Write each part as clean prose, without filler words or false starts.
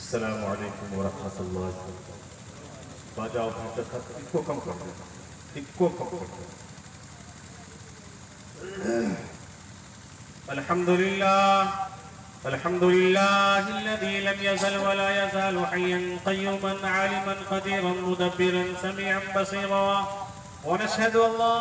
अस्सलामु अलैकुम वरहमतुल्लाहि वबरकातुहू। बाजाओ इनको कम कर दो, इनको कम कर दो। अल्हम्दुलिल्लाहिल्लज़ी लम यज़ल व ला यज़ालु हय्यन क़य्यूमन आलिमन क़दीरन मुदब्बिरन समीअन बसीरा व नशहदु अल्ला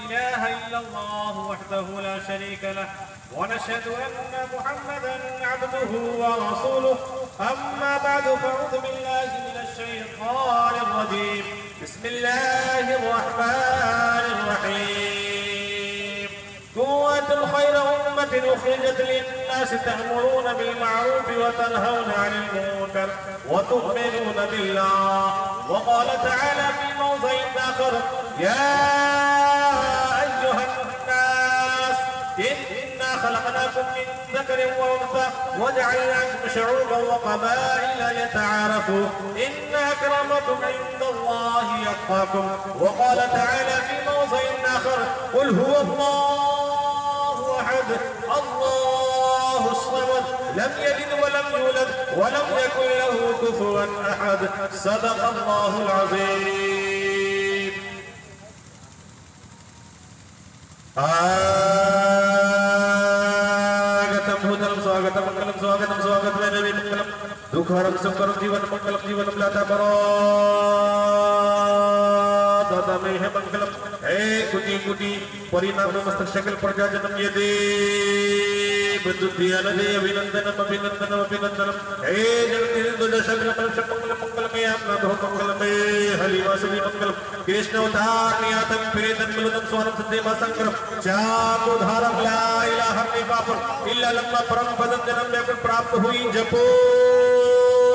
इलाहा इल्लल्लाह वहदहु ला शरीका लह व नशहदु अन्ना मुहम्मदन अब्दुहु व रसूलुहु अम्मा बअदु फ़अऊज़ु बिल्लाहि मिनश शैतानिर रजीम बिस्मिल्लाहिर रहमानिर रहीम कुंतुम खैरा उम्मतिन उखरिजत लिन्नास तअमुरूना बिल मअरूफ व तनहौना अनिल मुनकर व तु'मिनूना बिल्लाह व क़ाल तआला फ़ी मौज़ि'इन आख़र या अय्युहन नास इन्ना खलक़नाकुम मिन ज़करिन व उन्सा व जअलनाकुम शुऊबन व क़बाइल लितआरफ़ू इन्न अक्रमकुम इंदल्लाहि अत्क़ाकुम व क़ाल तआला फ़ी मौज़ि'इन आख़र क़ुल हुवल्लाहु अहद अल्लाहु अस्समद लम यलिद व लम यूलद व लम यकुन लहू कुफुवन अहद सदक़ल्लाहुल अज़ीम। आगतम भूतलम स्वागतम मंगलम स्वागतम स्वागत में नबी मंगलम दुःखहरं सुखकरं जीवन मंगलम जीवनं लाता परो दाता में है मंगलम हे कुटी कुटी परिणाम मस्तक शकल प्रजा जन्म ये दे बुद्धियान दे अभिनंदनम अभिनंदनम अभिनंदनम हे जगति हिंदू दशग्र मंगल मंगल में अपना दो मंगल में हलिवासुदी मंगलम कृष्ण उद्धार नियातम प्रेतन मिलतम स्वानम सत्यम संग्रम चाप उद्धारम ला इलाहा इल्ला लम्मा परम पदम जन्म में प्राप्त हुई जपो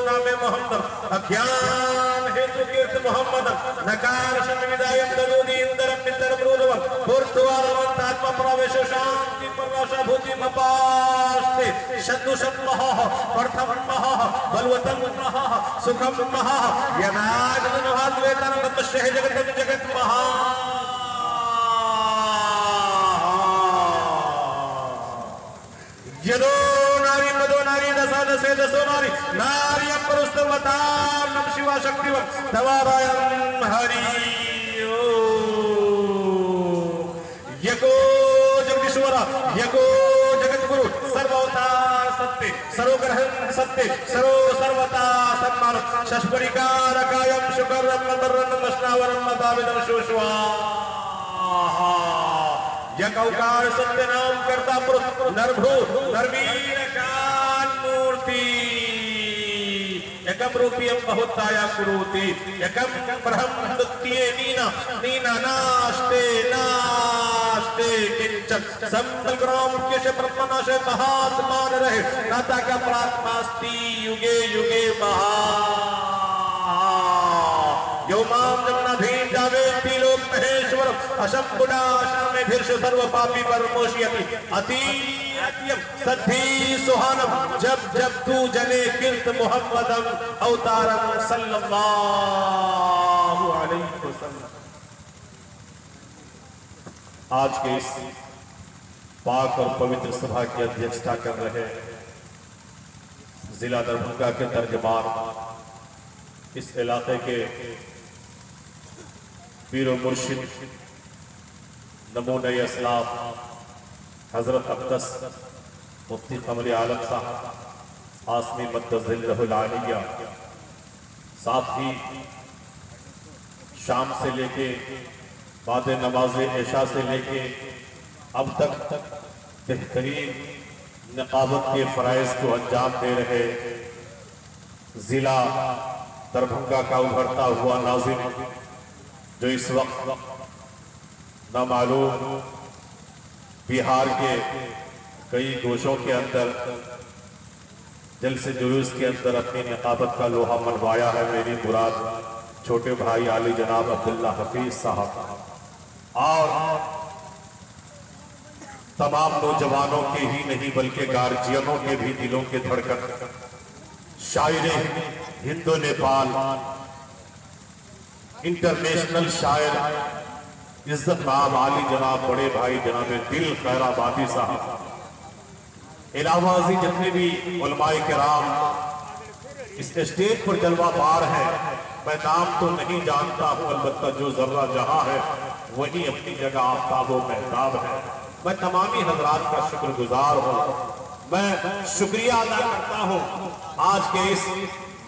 नामे मोहम्मद अज्ञान हेतु कीर्त मोहम्मद नकार शमिदायम दलूदी इंदरम मित्रम रूलवम पूर्तवारवंत आत्मा प्रवेश शांति परवाशा भूति मपास्ते शत्रु सम्मह प्रथम मह बलवतम मह सुखम मह यनाद नहाद वेतन नमस्ते जगत जगत महा यदो नारी मदो नारी दशा दशे दसो नारी नार्यं पुरुषोत्तमतां नम शिवा शक्तिवं तवारायं हरि यको जगदीश्वर यको जगद्गुरु सर्वोतार सत्य सर्वग्रहण सत्य सर्व सर्वता सम्मान शस्परिकारकायं शुकरं मदरं वैष्णवरं मदाविदं शुश्वा यकौकार सत्य नाम करता पुरुष नरभ्रू नरवीर कान मूर्ति एकम रूपियम बहुताया कुरुति एकम ब्रह्म द्वितीये नीना नीना नास्ते नास्ते किंचन संबल ग्राम केश ब्रह्मनाश महात्मा रहे नाता का प्रात्मास्ति युगे युगे महा यो माम जमनाधीन जावे तिलोक महेश्वर अशंकुडा में धीर्ष सर्व पापी परमोषयति अति अत्यम सद्धि सुहानम जब जब तू जने कीर्त मुहम्मदम अवतारम सल्लल्लाहु अलैहि वसल्लम। आज के इस पाक और पवित्र सभा की अध्यक्षता कर रहे जिला दरभंगा के तर्जमान इस इलाके के पीरो मुर्शिद नमूने इस्लाम हजरत अब्दस मुफ्ती कमर आलम साहब आसमी मद्दज़िल्लहुल आलिया, साथ ही शाम से लेके बाद नमाज ऐशा से लेके अब तक बेहतरीन निकाबत के फ़राइज़ को अंजाम दे रहे ज़िला दरभंगा का उभरता हुआ नाज़िम, जो इस वक्त नामालूम बिहार के कई गोशों के अंदर जलसे जुलूस के अंदर अपनी निकाबत का लोहा मनवाया है। मेरी मुराद छोटे भाई आली जनाब अब्दुल्ला हफीज साहब और तमाम नौजवानों के ही नहीं बल्कि गार्जियनों के भी दिलों के धड़कन शायरे हिंदो नेपाल इंटरनेशनल शायर इज्जत नाम आली जनाब बड़े भाई जनाब दिल खैराबादी साहब, इलाहाबादी जितने भी उलमाए किराम इस स्टेज पर जलवा बार है। मैं नाम तो नहीं जानता हूँ, अलबत्ता जो जर्रा जहां है वही अपनी जगह आफ्ताब व महताब है। मैं तमामी हजरात का शुक्रगुजार हूँ। मैं शुक्रिया अदा करता हूँ आज के इस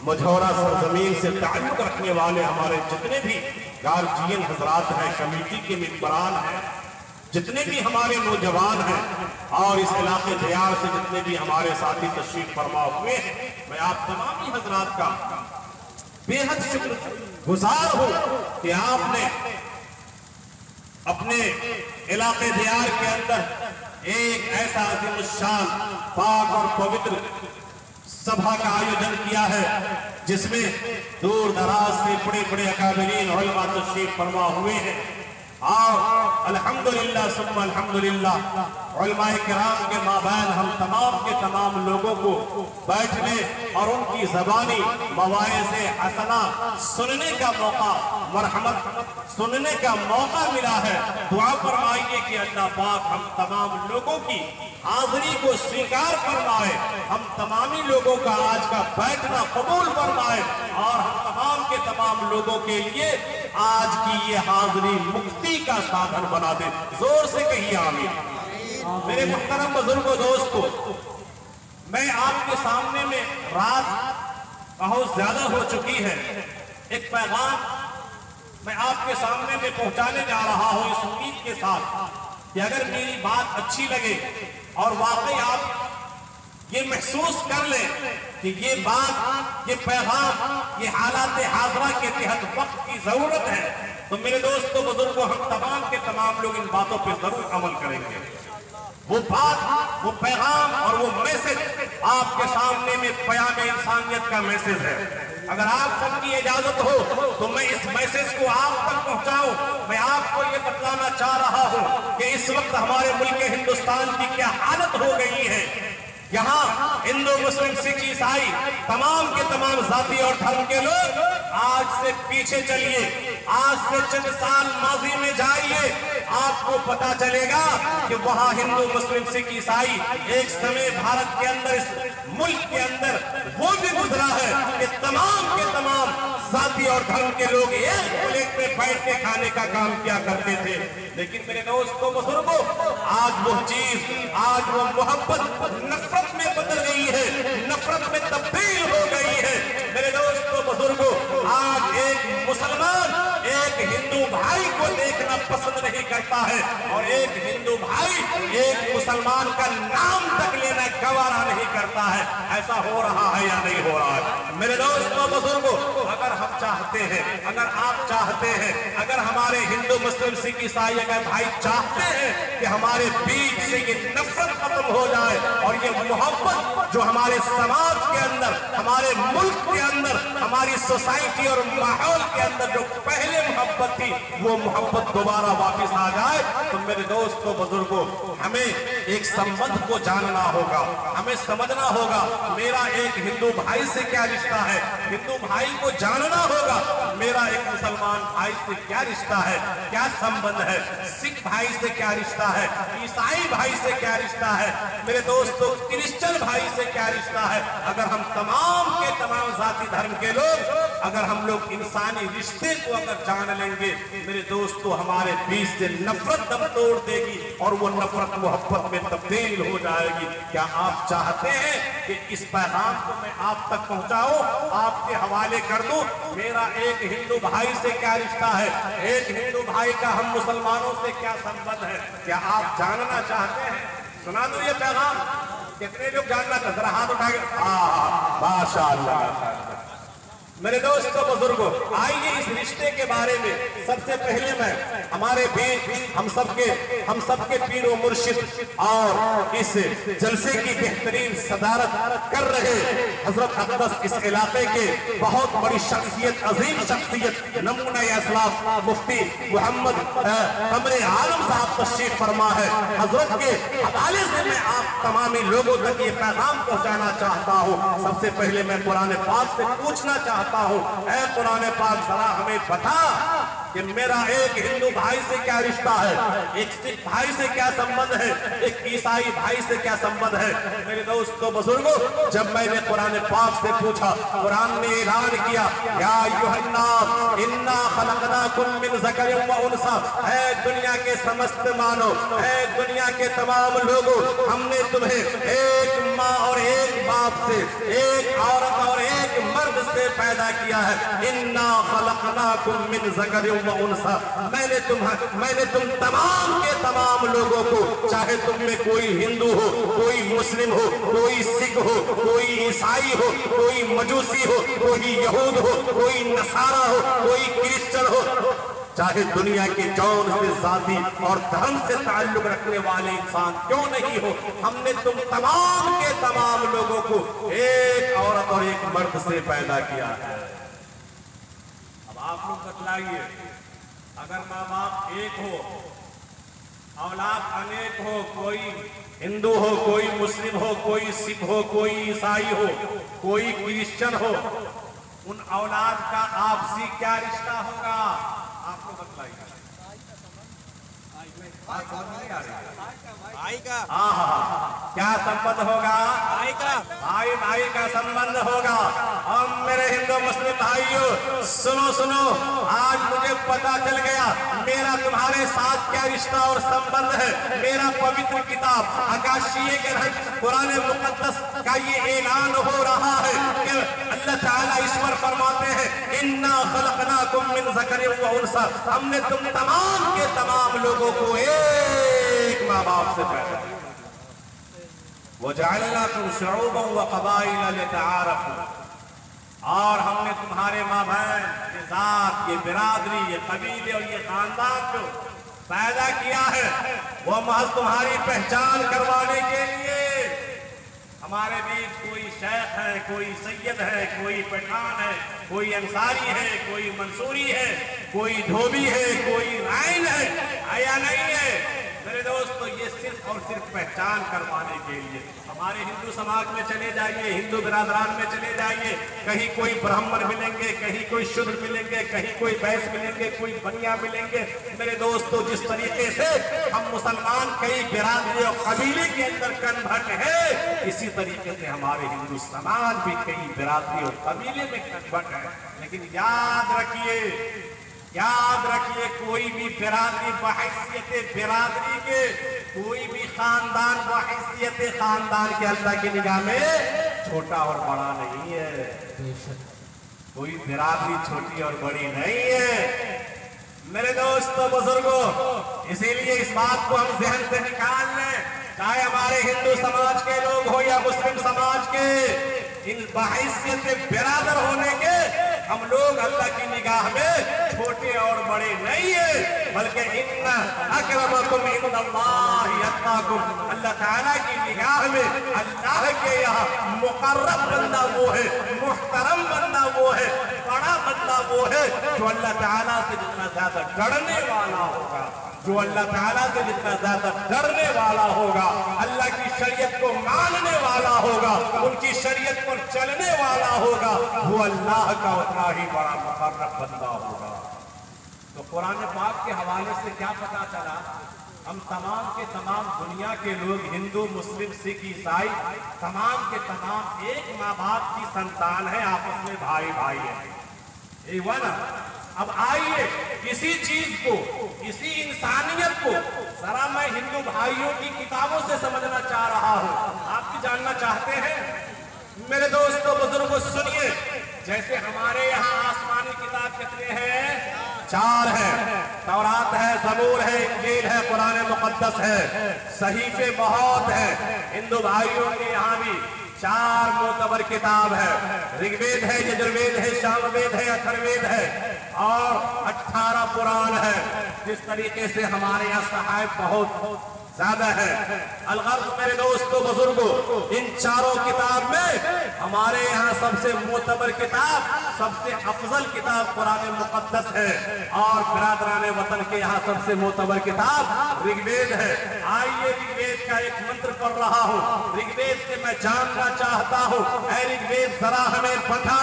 मझौरा सरजमीन से ताल्लुक रखने वाले हमारे जितने भी गार्जियन हजरात हैं, कमेटी के मेंबरान हैं, जितने भी हमारे नौजवान हैं और इस इलाके दयार से जितने भी हमारे साथी तशरीफ फरमा हुए हैं, मैं आप तमामी हजरात का बेहद शुक्रगुजार हूँ कि आपने अपने इलाके दयार के अंदर एक ऐसा अज़ीमुश्शान पाक और पवित्र सभा का आयोजन किया है जिसमें दूर दराज से बड़े बड़े अकाबिरीन उलमा तशरीफ फरमा हुए हैं। और अल्हम्दुलिल्लाह सुम्मा अल्हम्दुलिल्लाह उलमाए किराम के माबैन हम तमाम के तमाम लोगों को बैठने और उनकी ज़बानी मवाइज़े हसना सुनने का मौका, मरहमत सुनने का मौका मिला है। दुआ फरमाइए कि अल्लाह पाक हम तमाम लोगों की हाज़िरी को स्वीकार फरमाए, हम तमामी लोगों का आज का बैठना कबूल फरमाए और हम तमाम के तमाम लोगों के लिए आज की ये हाज़िरी मुक्ति का साधन बना दे। जोर से कहिए आमीन। मेरे मुहतरम बुजुर्गों, दोस्तों, मैं आपके सामने में रात बहुत ज्यादा हो चुकी है, एक पैगाम मैं आपके सामने में पहुंचाने जा रहा हूं इस उम्मीद के साथ कि अगर मेरी बात अच्छी लगे और वाकई आप ये महसूस कर लें कि ये बात, ये पैगाम, ये हालात हाज़िरा के तहत वक्त की जरूरत है, तो मेरे दोस्तों बुजुर्गों, हम तमाम के तमाम लोग इन बातों पर जरूर अमल करेंगे। वो बात, वो पैगाम और वो मैसेज आपके सामने में प्याम इंसानियत का मैसेज है। अगर आप सबकी इजाजत हो तो मैं इस मैसेज को आप तक पहुंचाऊं। मैं आपको ये बतलाना चाह रहा हूं कि इस वक्त हमारे मुल्क हिंदुस्तान की क्या हालत हो गई है। यहाँ हिंदू, मुस्लिम, सिख, ईसाई तमाम के तमाम जाति और धर्म के लोग आज से पीछे चलिए, आज से चंद साल माजी में जाइए, आपको पता चलेगा कि वहाँ हिंदू, मुस्लिम, सिख, ईसाई एक समय भारत के अंदर, इस मुल्क के अंदर वो भी गुजरा है कि तमाम के तमाम जाति और धर्म के लोग एक प्लेट में बैठ के खाने का काम किया करते थे। लेकिन मेरे दोस्तों बुजुर्गों, आज वो चीज, आज वो मोहब्बत नफरत में बदल गई है, नफरत में तब्दील हो गई है। मेरे दोस्तों बुजुर्गों, आज एक मुसलमान एक हिंदू भाई को देखना पसंद नहीं करता है और एक हिंदू भाई एक मुसलमान का नाम तक लेना गवारा नहीं करता है। ऐसा हो रहा है या नहीं हो रहा है? मेरे दोस्तों बुजुर्गों, अगर हम चाहते हैं, अगर आप चाहते हैं, अगर हमारे हिंदू, मुस्लिम, सिख, ईसाई अगर भाई चाहते हैं कि हमारे बीच से ये नफरत खत्म हो जाए और ये मोहब्बत जो हमारे समाज के अंदर, हमारे मुल्क के अंदर, हमारी सोसाइटी और माहौल के अंदर जो पहले मोहब्बत थी वो मोहब्बत दोबारा वापस आ जाए, तो मेरे दोस्तों बुजुर्गों, हमें एक संबंध को जानना होगा, हमें समझना होगा मेरा एक हिंदू भाई से क्या रिश्ता है, हिंदू भाई को जानना होगा मेरा एक मुसलमान भाई से क्या रिश्ता है, क्या संबंध है, सिख भाई से क्या रिश्ता है, ईसाई भाई से क्या रिश्ता है, मेरे दोस्तों क्रिश्चियन भाई से क्या रिश्ता है। अगर हम तमाम के तमाम जाति धर्म के लोग, अगर हम लोग इंसानी रिश्ते को अगर जान लेंगे, मेरे दोस्तों हमारे बीच से नफरत दम तोड़ देगी और वो नफरत मोहब्बत में तब्दील हो जाएगी। क्या आप चाहते हैं कि इस पैगाम को मैं आप तक पहुंचाऊं, आपके हवाले कर दूं? मेरा एक हिंदू भाई से क्या रिश्ता है, एक हिंदू भाई का हम मुसलमानों से क्या संबंध है? क्या आप जानना चाहते हैं? सुना दो ये पैगाम। कितने लोग जानना चाहते? जरा हाथ उठा के। माशाअल्लाह। मेरे दोस्तों बुजुर्गों, आइए इस रिश्ते के बारे में सबसे पहले मैं हमारे बीच हम सबके पीर व मुर्शिद और इस जलसे की बेहतरीन सदारत कर रहे हजरत अक़दस इस इलाके के बहुत बड़ी शख्सियत, अजीम शख्सियत, नमूना इस्लाम मुफ्ती मोहम्मद कमरे आलम साहब तशरीफ फरमा है। हजरत के हवाले से मैं आप तमामी लोगों तक ये पैगाम पहुंचाना चाहता हूँ। सबसे पहले मैं कुरान पाक से पूछना चाहता हूँ, ऐ कुरान पाक जरा हमें बता कि मेरा एक हिंदू भाई से क्या रिश्ता है, एक सिख भाई से क्या संबंध है, एक ईसाई भाई से क्या संबंध है। मेरे दोस्तों बुजुर्गों, जब मैंने कुरान पाक से पूछा, कुरान ने ऐलान किया, या अय्युहन्नास इन्ना खलकनाकुम मिन ज़करिन व उन्सा, है दुनिया के समस्त मानव, है दुनिया के तमाम लोगों, हमने तुम्हें एक माँ और एक बाप से, एक औरत और एक मर्द से पैदा किया है। इन्ना खलकनाकुम मिन ज़करिन व उन्सा, मैंने तुम तमाम के तमाम लोगों को, चाहे तुम में कोई हिंदू हो, कोई मुस्लिम हो, कोई सिख हो, कोई ईसाई हो, कोई मजूसी हो, कोई यहूद हो, कोई नसारा हो, कोई क्रिश्चियन हो, चाहे दुनिया के जौन से जाति और धर्म से ताल्लुक रखने वाले इंसान क्यों नहीं हो, हमने तुम तमाम के तमाम लोगों को एक औरत और एक मर्द से पैदा किया है। अब आप लोग बतलाइए, अगर माँ बाप एक हो, औलाद अनेक हो, कोई हिंदू हो, कोई मुस्लिम हो, कोई सिख हो, कोई ईसाई हो, कोई क्रिश्चियन हो, उन औलाद का आपसी क्या रिश्ता होगा? आपको बतलाइए। भाई का क्या संबंध होगा? भाई भाई का संबंध होगा। हम मेरे हिंदू मुस्लिम भाइयों, सुनो सुनो, आज मुझे पता चल गया मेरा तुम्हारे साथ क्या रिश्ता और संबंध है। मेरा पवित्र किताब आकाशीय ग्रंथ कुरान मुकद्दस का ये ऐलान हो रहा है कि अल्लाह ताला ईश्वर फरमाते हैं, इन्ना खलकनाकुम मिन ज़करिन व उन्सा, हमने तुम तमाम के तमाम लोगों को एक माँ बाप से पैदा किया। वजअलनाकुम शुऊबन व क़बाइल लितआरफू, और हमने तुम्हारे माँ बहन, ये जात, ये बिरादरी, ये कबीले और ये खानदान को पैदा किया है, वो महज तुम्हारी पहचान करवाने के लिए। हमारे बीच कोई शेख है, कोई सैयद है, कोई पठान है, कोई अंसारी है, कोई मंसूरी है, कोई धोबी है, कोई राइन है, आया नहीं है। मेरे दोस्तों, ये सिर्फ और सिर्फ पहचान करवाने के लिए। हमारे हिंदू समाज में चले जाइए, हिंदू बिरादरान में चले जाइए, कहीं कोई ब्राह्मण मिलेंगे, कहीं कोई शूद्र मिलेंगे, कहीं कोई बैस मिलेंगे, कोई बनिया मिलेंगे। मेरे दोस्तों, जिस तरीके से हम मुसलमान कई बिरादरी और कबीले के अंदर कन्वर्ट है, इसी तरीके से हमारे हिंदू समाज भी कई बिरादरी और कबीले में कन्वर्ट है। लेकिन याद रखिए, कोई भी बिरादरी बहैसियत बिरादरी के, कोई भी खानदान बहैसियत खानदान के अल्लाह की निगाह में छोटा और बड़ा नहीं है। कोई बिरादरी छोटी और बड़ी नहीं है। मेरे दोस्तों बुजुर्गों, इसीलिए इस बात को हम ज़हन से निकाल लें, चाहे हमारे हिंदू समाज के लोग हो या मुस्लिम समाज के, इन बहैसियत बिरादर होने के हम लोग अल्लाह की निगाह में छोटे और बड़े नहीं है, बल्कि इन्ना अकरमकुम इंदल्लाहि अत्काकुम, अल्लाह ताला की निगाह में अल्लाह के यहाँ मुकर्रम बंदा वो है, मुहतरम बंदा वो है, बड़ा बंदा वो है जो अल्लाह ताला से जितना ज्यादा डरने वाला होगा, जो अल्लाह ताला से जितना ज्यादा डरने वाला होगा, अल्लाह की शरीयत को मानने वाला होगा, उनकी शरीयत पर चलने वाला होगा, वो अल्लाह का उतना ही बड़ा मुकर्रम बंदा होगा। तो कुरान पाक के हवाले से क्या पता चला? हम तमाम के तमाम दुनिया के लोग, हिंदू, मुस्लिम, सिख, ईसाई, तमाम के तमाम एक माँ बाप की संतान है, आपस में भाई भाई है। एक ना, अब आइए इसी चीज को, इसी इंसानियत को जरा मैं हिंदू भाइयों की किताबों से समझना चाह रहा हूँ। आप भी जानना चाहते हैं? मेरे दोस्तों बुजुर्गों, सुनिए, जैसे हमारे यहाँ आसमानी किताब कितने हैं? 4 है। तौरात है, ज़बूर है, इंजील है, कुरान मुकद्दस है, सहीफे बहुत है। हिंदू भाइयों के यहाँ भी 4 मोतबर किताब है। ऋग्वेद है, यजुर्वेद है, सामवेद है, अथर्ववेद है और 18 पुराण है। जिस तरीके से हमारे यहाँ सहायक बहुत ज्यादा है। अलगर्ज मेरे दोस्तों बुजुर्गों, इन 4 किताब में हमारे यहाँ सबसे मोतबर किताब, सबसे अफजल किताब कुरान मुकद्दस है और बिरादरान वतन के यहाँ सबसे मोतबर किताब ऋग्वेद है। आइए ऋग्वेद का एक मंत्र पढ़ रहा हूँ। ऋग्वेद से मैं जानना चाहता हूँ, ऐ ऋग्वेद जरा हमें बता,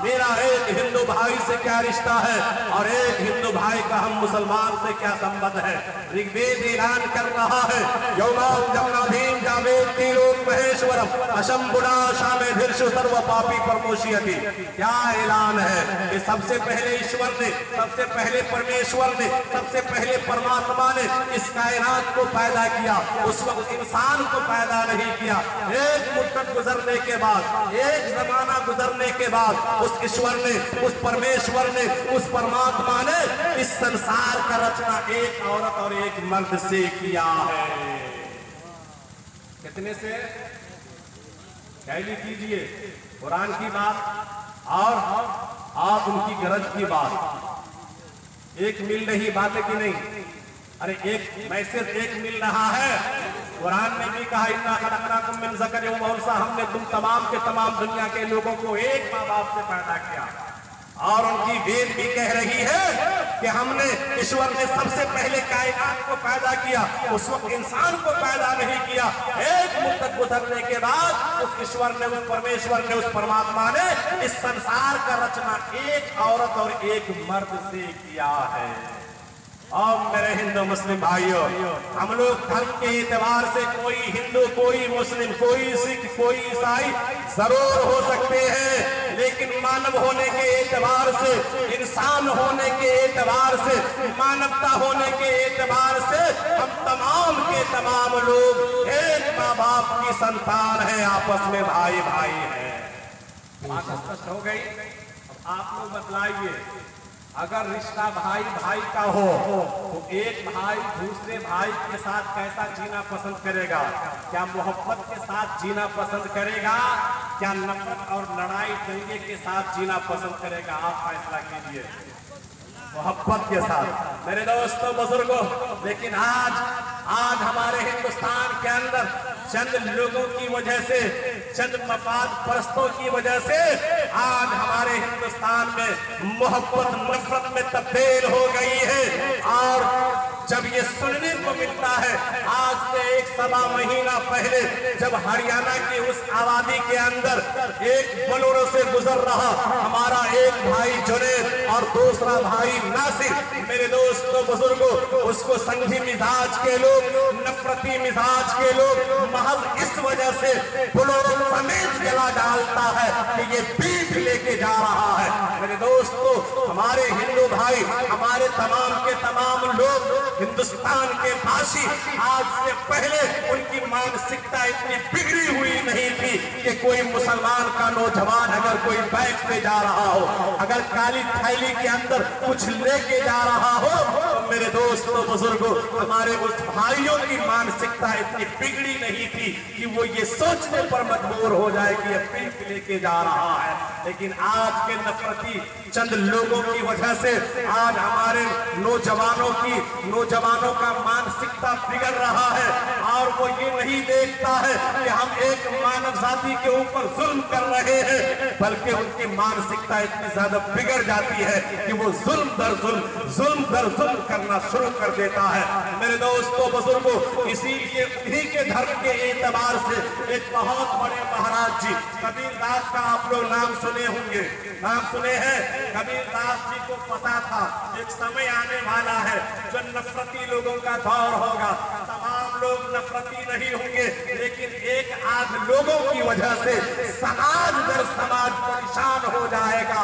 मेरा एक हिंदू भाई से क्या रिश्ता है और एक हिंदू भाई का हम मुसलमान से क्या संबंध है। ऋग्वेद ऐलान कर रहा है, यौमाम जमनाधीन जावेद तीलोक महेश्वरम अशंभुना शामेधिर्षु सर्व पापी परमोषियति। क्या ऐलान है कि सबसे पहले ईश्वर ने, सबसे पहले परमेश्वर ने, सबसे पहले परमात्मा ने इस कायनात को पैदा किया। उस वक्त इंसान को पैदा नहीं किया। एक मुद्दत गुजरने के बाद, एक जमाना गुजरने के बाद उस ईश्वर ने, उस परमेश्वर ने, उस परमात्मा ने इस संसार का रचना एक औरत और एक मर्द से किया है। कितने से? कैली कीजिए कुरान की बात और आप उनकी गरज की बात एक मिल रही बात है कि नहीं? अरे एक मैसेज एक मिल रहा है। कुरान ने भी कहा, इन्ना खलकनाकुम मिन ज़करिन व उन्सा, हमने तुम तमाम के तमाम दुनिया के लोगों को एक माँ बाप से पैदा किया। और उनकी वेद भी कह रही है कि हमने, ईश्वर ने सबसे पहले कायनात को पैदा किया, उस वक्त इंसान को पैदा नहीं किया। एक मुद्दत गुजरने के बाद उस ईश्वर ने, उस परमेश्वर ने, उस परमात्मा ने इस संसार का रचना एक औरत और एक मर्द से किया है। और मेरे हिंदू मुस्लिम भाइयों, हम लोग धर्म के एतबार से कोई हिंदू, कोई मुस्लिम, कोई सिख, कोई ईसाई जरूर हो सकते हैं, लेकिन मानव होने के एतबार से, इंसान होने के एतबार से, मानवता होने के एतबार से हम तमाम के तमाम लोग एक माँ बाप की संतान है, आपस में भाई भाई है। बात स्पष्ट हो गई? अब आप लोग बतलाइए, अगर रिश्ता भाई भाई का हो तो एक भाई दूसरे भाई के साथ कैसा जीना पसंद करेगा? क्या मोहब्बत के साथ जीना पसंद करेगा? क्या नफरत और लड़ाई दंगे के साथ जीना पसंद करेगा? आप फैसला कीजिए। मोहब्बत के साथ। मेरे दोस्तों, बुजुर्गों, लेकिन आज हमारे हिंदुस्तान के अंदर चंद लोगों की वजह से, चंद मफाद परस्तों की वजह से आज हमारे हिंदुस्तान में मोहब्बत नफरत में तब्दील हो गई है। और जब ये सुनने को मिलता है, आज से 1 सवा महीना पहले जब हरियाणा की उस आबादी के अंदर एक बोलेरो से गुजर रहा हमारा एक भाई जुनैद और दूसरा भाई नासिर, मेरे दोस्तों बुजुर्गों, उसको संघी मिजाज के लोग, नफरती मिजाज के लोग महज इस वजह से बोलेरो समेत जला डालता है कि ये पीठ लेके जा रहा है। मेरे दोस्तों, हमारे हिंदू भाई, हमारे तमाम के तमाम लोग हिंदुस्तान के भाषी, आज से पहले उनकी मानसिकता इतनी बिगड़ी हुई नहीं थी कि कोई मुसलमान का नौजवान अगर कोई बैग से जा रहा हो, अगर काली थैली के अंदर कुछ लेके जा रहा हो, तो मेरे दोस्तों बुजुर्गों, हमारे उस भाइयों की मानसिकता इतनी बिगड़ी नहीं थी कि वो ये सोचने पर मजबूर हो जाए कि ये पीठ लेके जा रहा है। लेकिन आज के नफरती चंद लोगों की वजह से आज हमारे नौजवानों का मानसिकता बिगड़ रहा है। और वो ये नहीं देखता है कि हम एक मानव जाति के ऊपर जुल्म कर रहे हैं, बल्कि उनकी मानसिकता इतनी ज्यादा बिगड़ जाती है कि वो जुल्म दर जुल्म करना शुरू कर देता है। मेरे दोस्तों बुजुर्गों, इन्हीं के धर्म के एतबार से एक बहुत बड़े महाराज जी कबीरदास का आप लोग नाम सुने होंगे, नाम सुने हैं। कबीरदास जी को पता था एक समय आने वाला है जो नफरती लोगों का दौर होगा। तमाम लोग नफरती नहीं होंगे, लेकिन एक आध लोगों की वजह से समाज दर समाज परेशान हो जाएगा।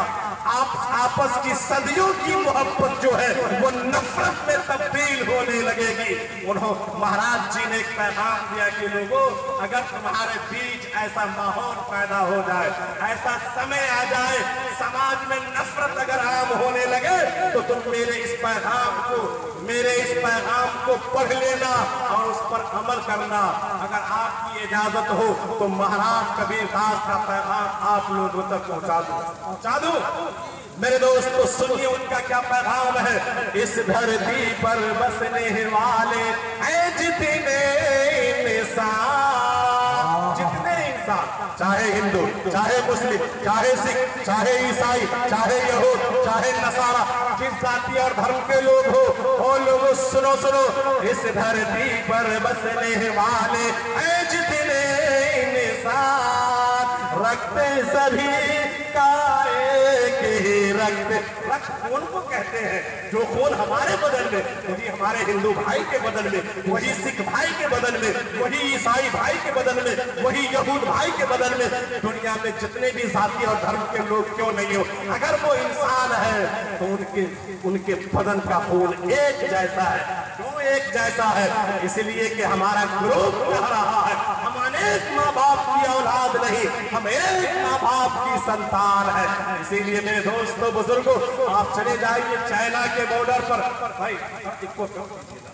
आपस की सदियों की मोहब्बत जो है वो नफरत में तब्दील होने लगेगी। उन्होंने महाराज जी ने एक पैगाम दिया कि लोगों, अगर तुम्हारे बीच ऐसा माहौल पैदा हो जाए, ऐसा समय आ जाए, समाज में नफरत अगर आम होने लगे, तो तुम मेरे इस पैगाम को पढ़ लेना और उस पर अमल करना। अगर आपकी इजाजत हो तो महाराज कबीरदास का पैगाम आप लोगों तक पहुंचा दूं। मेरे दोस्तों सुनिए उनका क्या पैगाम है। इस धरती पर बसने वाले जितने इंसान चाहे हिंदू, चाहे मुस्लिम, चाहे सिख, चाहे ईसाई, चाहे यहूद, चाहे नसारा, जिस जाति और धर्म के लोग हो, वो लोगों सुनो सुनो, इस धरती पर बसने वाले हैं जितने इंसान, रखते सभी का एक ही रक्त। रक्त खून को कहते हैं, जो खून हमारे बदन में, वही हमारे हिंदू भाई के बदन में, वही सिख भाई के बदन में, वही ईसाई भाई के बदन में, वही यहूद भाई के बदन में। दुनिया में जितने भी जाति और धर्म के लोग क्यों नहीं हो, अगर वो इंसान है तो उनके बदन का खून एक जैसा है। क्यों एक जैसा है? इसलिए कि हमारा ग्रुप कह रहा है हम अनेक माँ बाप की औलाद नहीं, हम एक माँ बाप की संतान है। इसीलिए मेरे दोस्तों बुजुर्गों, आप चले जाइए चाइना के बॉर्डर पर, भाई इसको क्यों कीजिएगा,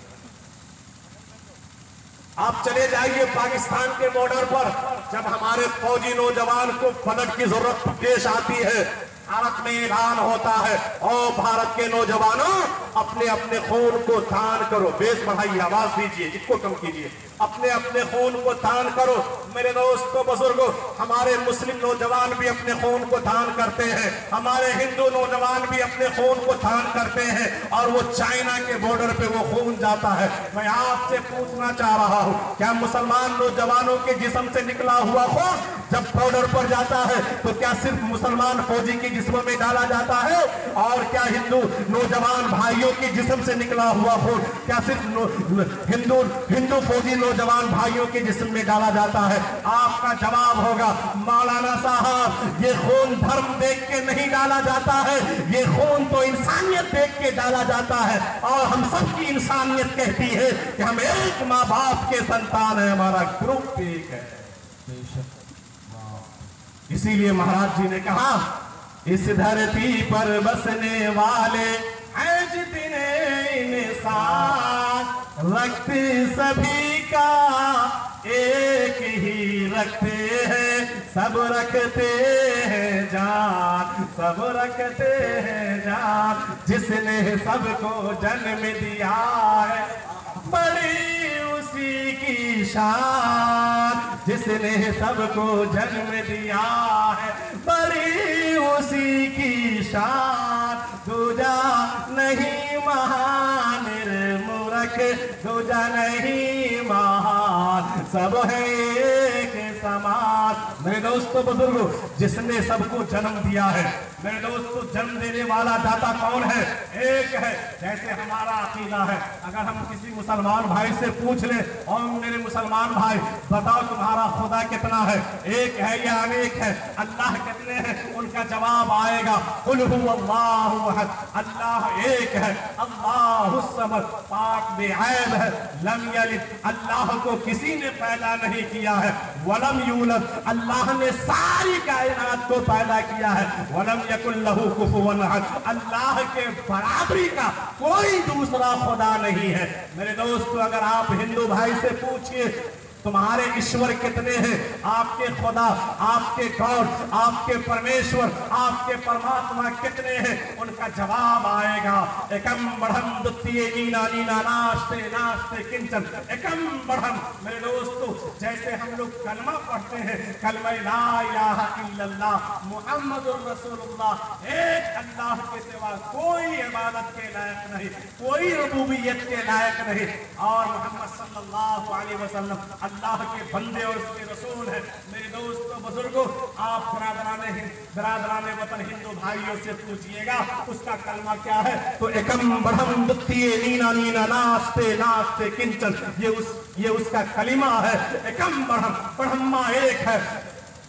आप चले जाइए पाकिस्तान के बॉर्डर पर, जब हमारे फौजी नौजवान को मदद की जरूरत पेश आती है, भारत में ऐलान होता है और भारत के नौजवानों अपने अपने खून को दान करो। बेस बढ़ाइए, आवाज दीजिए, इसको कम कीजिए, अपने अपने खून को दान करो। मेरे दोस्तों बुजुर्गों, हमारे मुस्लिम नौजवान भी अपने खून को दान करते हैं, हमारे हिंदू नौजवान भी अपने खून को दान करते हैं, और वो चाइना के बॉर्डर पे वो खून जाता है। मैं आपसे पूछना चाह रहा हूँ, क्या मुसलमान नौजवानों के जिस्म से निकला हुआ खून जब बॉर्डर पर जाता है तो क्या सिर्फ मुसलमान फौजी के जिस्म में डाला जाता है, और क्या हिंदू नौजवान भाइयों के जिस्म से निकला हुआ खून क्या सिर्फ हिंदू फौजी नौजवान भाइयों के जिस्म में डाला जाता है? आपका जवाब होगा, मौलाना साहब, ये खून धर्म देख के नहीं डाला जाता है, ये खून तो इंसानियत देख के डाला जाता है, और हम सबकी इंसानियत कहती है कि हम एक माँ बाप के संतान है, हमारा ग्रुप एक है। इसीलिए महाराज जी ने कहा, इस धरती पर बसने वाले हैं जितने इंसान, रक्त सभी का एक ही रखते हैं, सब रखते हैं जान, सब रखते हैं जान, जिसने सबको जन्म दिया है बड़ी उसी की शान, जिसने सबको जन्म दिया है बड़ी उसी की शान, दूजा नहीं महान निर्मूरख, दूजा नहीं महान, सब है एक समान। मेरे दोस्तों बुजुर्गों, जिसने सबको जन्म दिया है, मेरे दोस्तों जन्म देने वाला दाता कौन है? एक है। जैसे हमारा अकीदा है, अगर हम किसी मुसलमान भाई से पूछ ले, और मेरे मुसलमान भाई बताओ तुम्हारा खुदा कितना है, एक है या अनेक है, अल्लाह कितने हैं, उनका जवाब आएगा कुल हुवल्लाहु अहद, अल्लाह एक है, अल्लाहुस समद, पाक बेऐब है, लम यलिद, अल्लाह को किसी ने पैदा नहीं किया है, वलम यूलद, अल्लाह ने सारी कायनात को पैदा किया है, वलम यकुल लहू कुफुवन अहद, अल्लाह के बराबरी का कोई दूसरा खुदा नहीं है। मेरे दोस्तों, अगर आप हिंदू भाई से पूछिए तुम्हारे ईश्वर कितने हैं, आपके खुदा, आपके गॉड, आपके परमेश्वर, आपके परमात्मा कितने हैं, उनका जवाब आएगा एकम बढ़म द्वितीय नीना नीना नास्ते नास्ते किंचन एकम बढ़म। मेरे दोस्तों, जैसे हम लोग कलमा पढ़ते हैं, कलमा ला इलाहा इल्लल्लाह मुहम्मदुर रसूलुल्लाह, एक अल्लाह के सिवा कोई इबादत के लायक नहीं, कोई रबूबियत के लायक नहीं, और मोहम्मद सल्लल्लाहु अलैहि वसल्लम अल्लाह के बंदे और उसके रसूल है। मेरे दोस्तों बुजुर्गों, आप बिरादराने वतन हिंदू भाइयों से पूछिएगा उसका कलमा क्या है, तो एकम ब्रह्म द्वितीय नीना नीना नास्ते नास्ते किंचन, ये उसका कलिमा है। एकम ब्रह्म, ब्रह्मा एक है,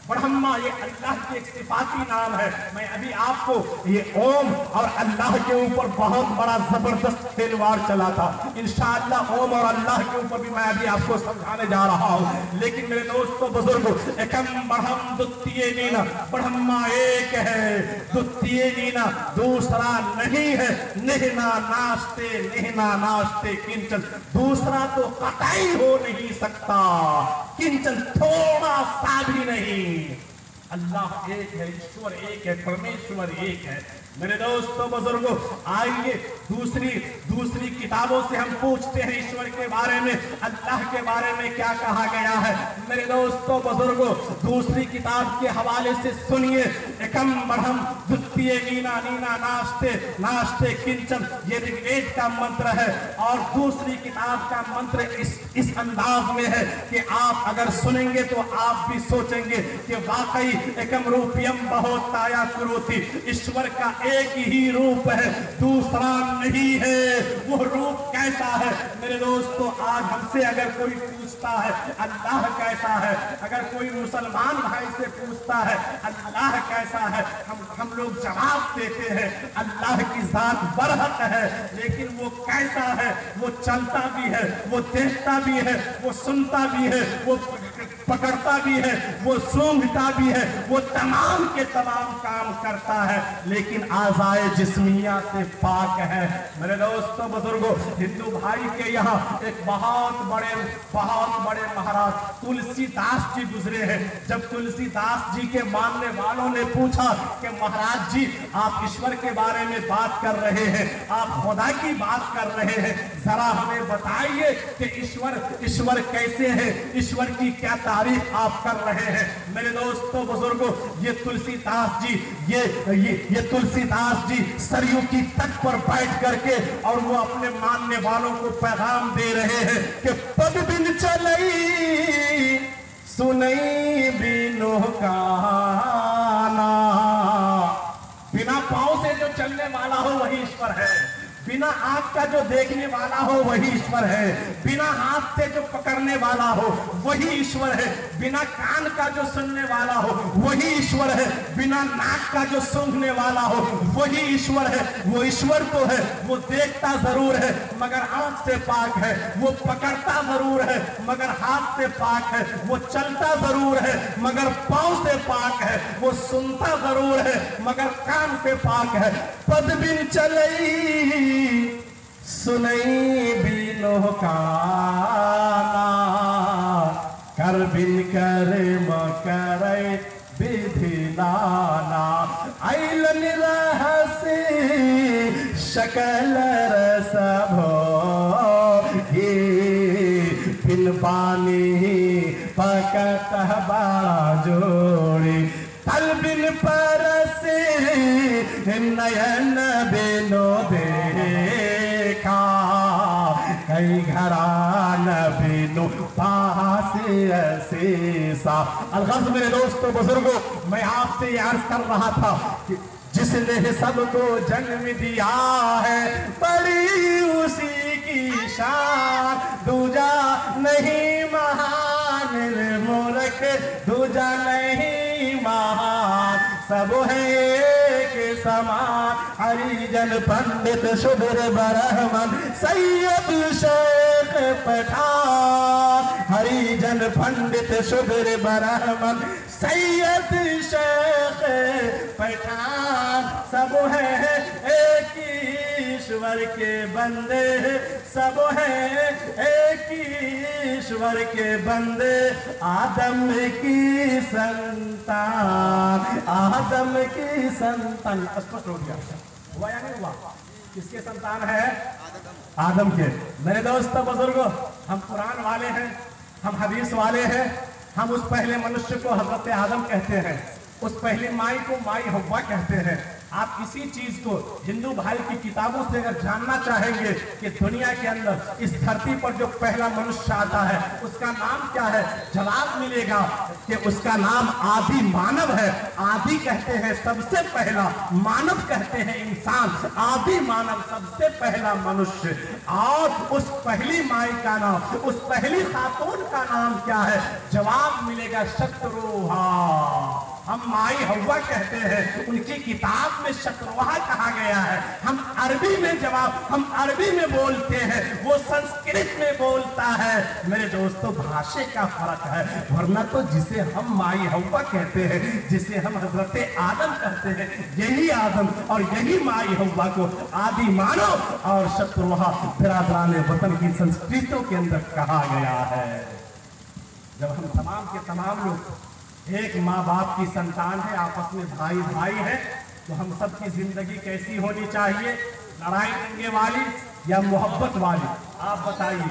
ब्रह्मा ये अल्लाह की एक सिफाती नाम है। मैं अभी आपको ये ओम और अल्लाह के ऊपर बहुत बड़ा जबरदस्त खिलवाड़ चला था, इंशाअल्लाह ओम और अल्लाह के ऊपर भी मैं अभी आपको समझाने जा रहा हूँ। लेकिन मेरे दोस्तों बुजुर्गों, एकम ब्रह्म द्वितीय नीना, ब्रह्मा एक है, द्वितीय नीना दूसरा नहीं है, निहना नास्ते निहना नास्ते किंचन, दूसरा तो कतई हो नहीं सकता, किंचन थोड़ा सा भी नहीं। अल्लाह एक है, ईश्वर एक है, परमेश्वर एक है। मेरे दोस्तों बुजुर्गों, आइए दूसरी किताबों से हम पूछते हैं ईश्वर के बारे में, अल्लाह के बारे में क्या कहा गया है। मेरे दोस्तों बुजुर्गों, दूसरी किताब के हवाले से सुनिए। एकम बढ़म द्वितीय नीना नीना नास्ते नास्ते किंचन, ये ऋग्वेद का मंत्र है। और दूसरी किताब का मंत्र इस अंदाज में है कि आप अगर सुनेंगे तो आप भी सोचेंगे कि वाकई एकम रूपियम बहुताया कुरुति, ईश्वर का एक ही रूप है, दूसरा नहीं है। वो रूप कैसा है? मेरे दोस्तों, आज हमसे अगर कोई पूछता है अल्लाह कैसा है, अगर कोई मुसलमान भाई से पूछता है अल्लाह कैसा है, हम लोग जवाब देते हैं अल्लाह की जात बरहक है। लेकिन वो कैसा है? वो चलता भी है, वो देखता भी है, वो सुनता भी है, वो पकड़ता भी है, वो सूंघता भी है, वो तमाम के तमाम काम करता है, लेकिन आज़ाए जिस्मिया से पाक है। मेरे दोस्तों बुजुर्गों, हिंदू भाई के यहाँ एक बहुत बड़े महाराज तुलसीदास जी गुजरे हैं। जब तुलसीदास जी के मानने वालों ने पूछा कि महाराज जी आप ईश्वर के बारे में बात कर रहे हैं, आप खुदा की बात कर रहे हैं, जरा हमें बताइए कि ईश्वर कैसे है, ईश्वर की क्या तारीफ आप कर रहे हैं। मेरे दोस्तों बुजुर्गों, ये तुलसीदास जी सरयू की तट पर बैठ करके और वो अपने मानने वालों को पैगाम दे रहे हैं कि पद बिन चलई सुनई बिनो गाना, बिना पांव से जो चलने वाला हो वही ईश्वर है, बिना आंख का जो देखने वाला हो वही ईश्वर है, बिना हाथ से जो पकड़ने वाला हो वही ईश्वर है, बिना कान का जो सुनने वाला हो वही ईश्वर है, बिना नाक का जो सूंघने वाला हो वही ईश्वर है। वो ईश्वर तो है, वो देखता जरूर है मगर आंख से पाक है, वो पकड़ता जरूर है मगर हाथ से पाक है, वो चलता जरूर है मगर पांव से पाक है, वो सुनता जरूर है मगर कान से पाक है। पद बिन चलई सुनई बिनो काना, कर बिन करे मकरे विधि नाना, आइलन रहसी शकल रस भोगी, बिन पानी पकत बाड़ा जोड़ी, तल बिन परसे नयन बिनो देखा, कई घरान बिनो पासे ऐसा। अलगज़ मेरे दोस्तों बुजुर्गों, मैं आपसे ये अर्ज कर रहा था कि जिसने सबको जन्म दिया है बड़ी उसी की शान, दूजा नहीं महान निर्मूलक, दूजा नहीं महान, सब है के समान। हरिजन पंडित शुभ्र ब्राह्मण सैयद शेख पठान, हरिजन पंडित शुभ्र ब्राह्मण सैयद शेख पठान, सब है एक ईश्वर के बंदे, सब है एक ईश्वर के बंदे, आदम की संतान, आदम की संतान। स्पष्ट हो गया, हुआ या नहीं हुआ? किसके संतान है? आदम के। मेरे दोस्तों बुजुर्गों, हम कुरान वाले हैं, हम हदीस वाले हैं, हम उस पहले मनुष्य को हजरत आदम कहते हैं, उस पहली माई को माई हव्वा कहते हैं। आप किसी चीज को हिंदू भाई की किताबों से अगर जानना चाहेंगे कि दुनिया के अंदर इस धरती पर जो पहला मनुष्य आता है उसका नाम क्या है, जवाब मिलेगा कि उसका नाम आदि मानव है। आदि कहते हैं सबसे पहला, मानव कहते हैं इंसान, आदि मानव सबसे पहला मनुष्य। और उस पहली माई का नाम, उस पहली खातून का नाम क्या है, जवाब मिलेगा शत्रुहा। हम माई हव्वा कहते हैं, उनकी किताब में शत्रुहा कहा गया है। हम अरबी में हम अरबी में बोलते हैं, वो संस्कृत में बोलता है। मेरे दोस्तों, भाषा का फर्क है, वरना तो जिसे हम माई हव्वा कहते हैं, जिसे हम हजरत आदम कहते हैं, यही आदम और यही माई हव्वा को आदि मानव और शत्रुहा बिरादरान वतन की संस्कृतियों के अंदर कहा गया है। जब हम तमाम के तमाम लोग एक माँ बाप की संतान है, आपस में भाई भाई है, तो हम सब की जिंदगी कैसी होनी चाहिए? लड़ाई दंगे वाली या मोहब्बत वाली? आप बताइए।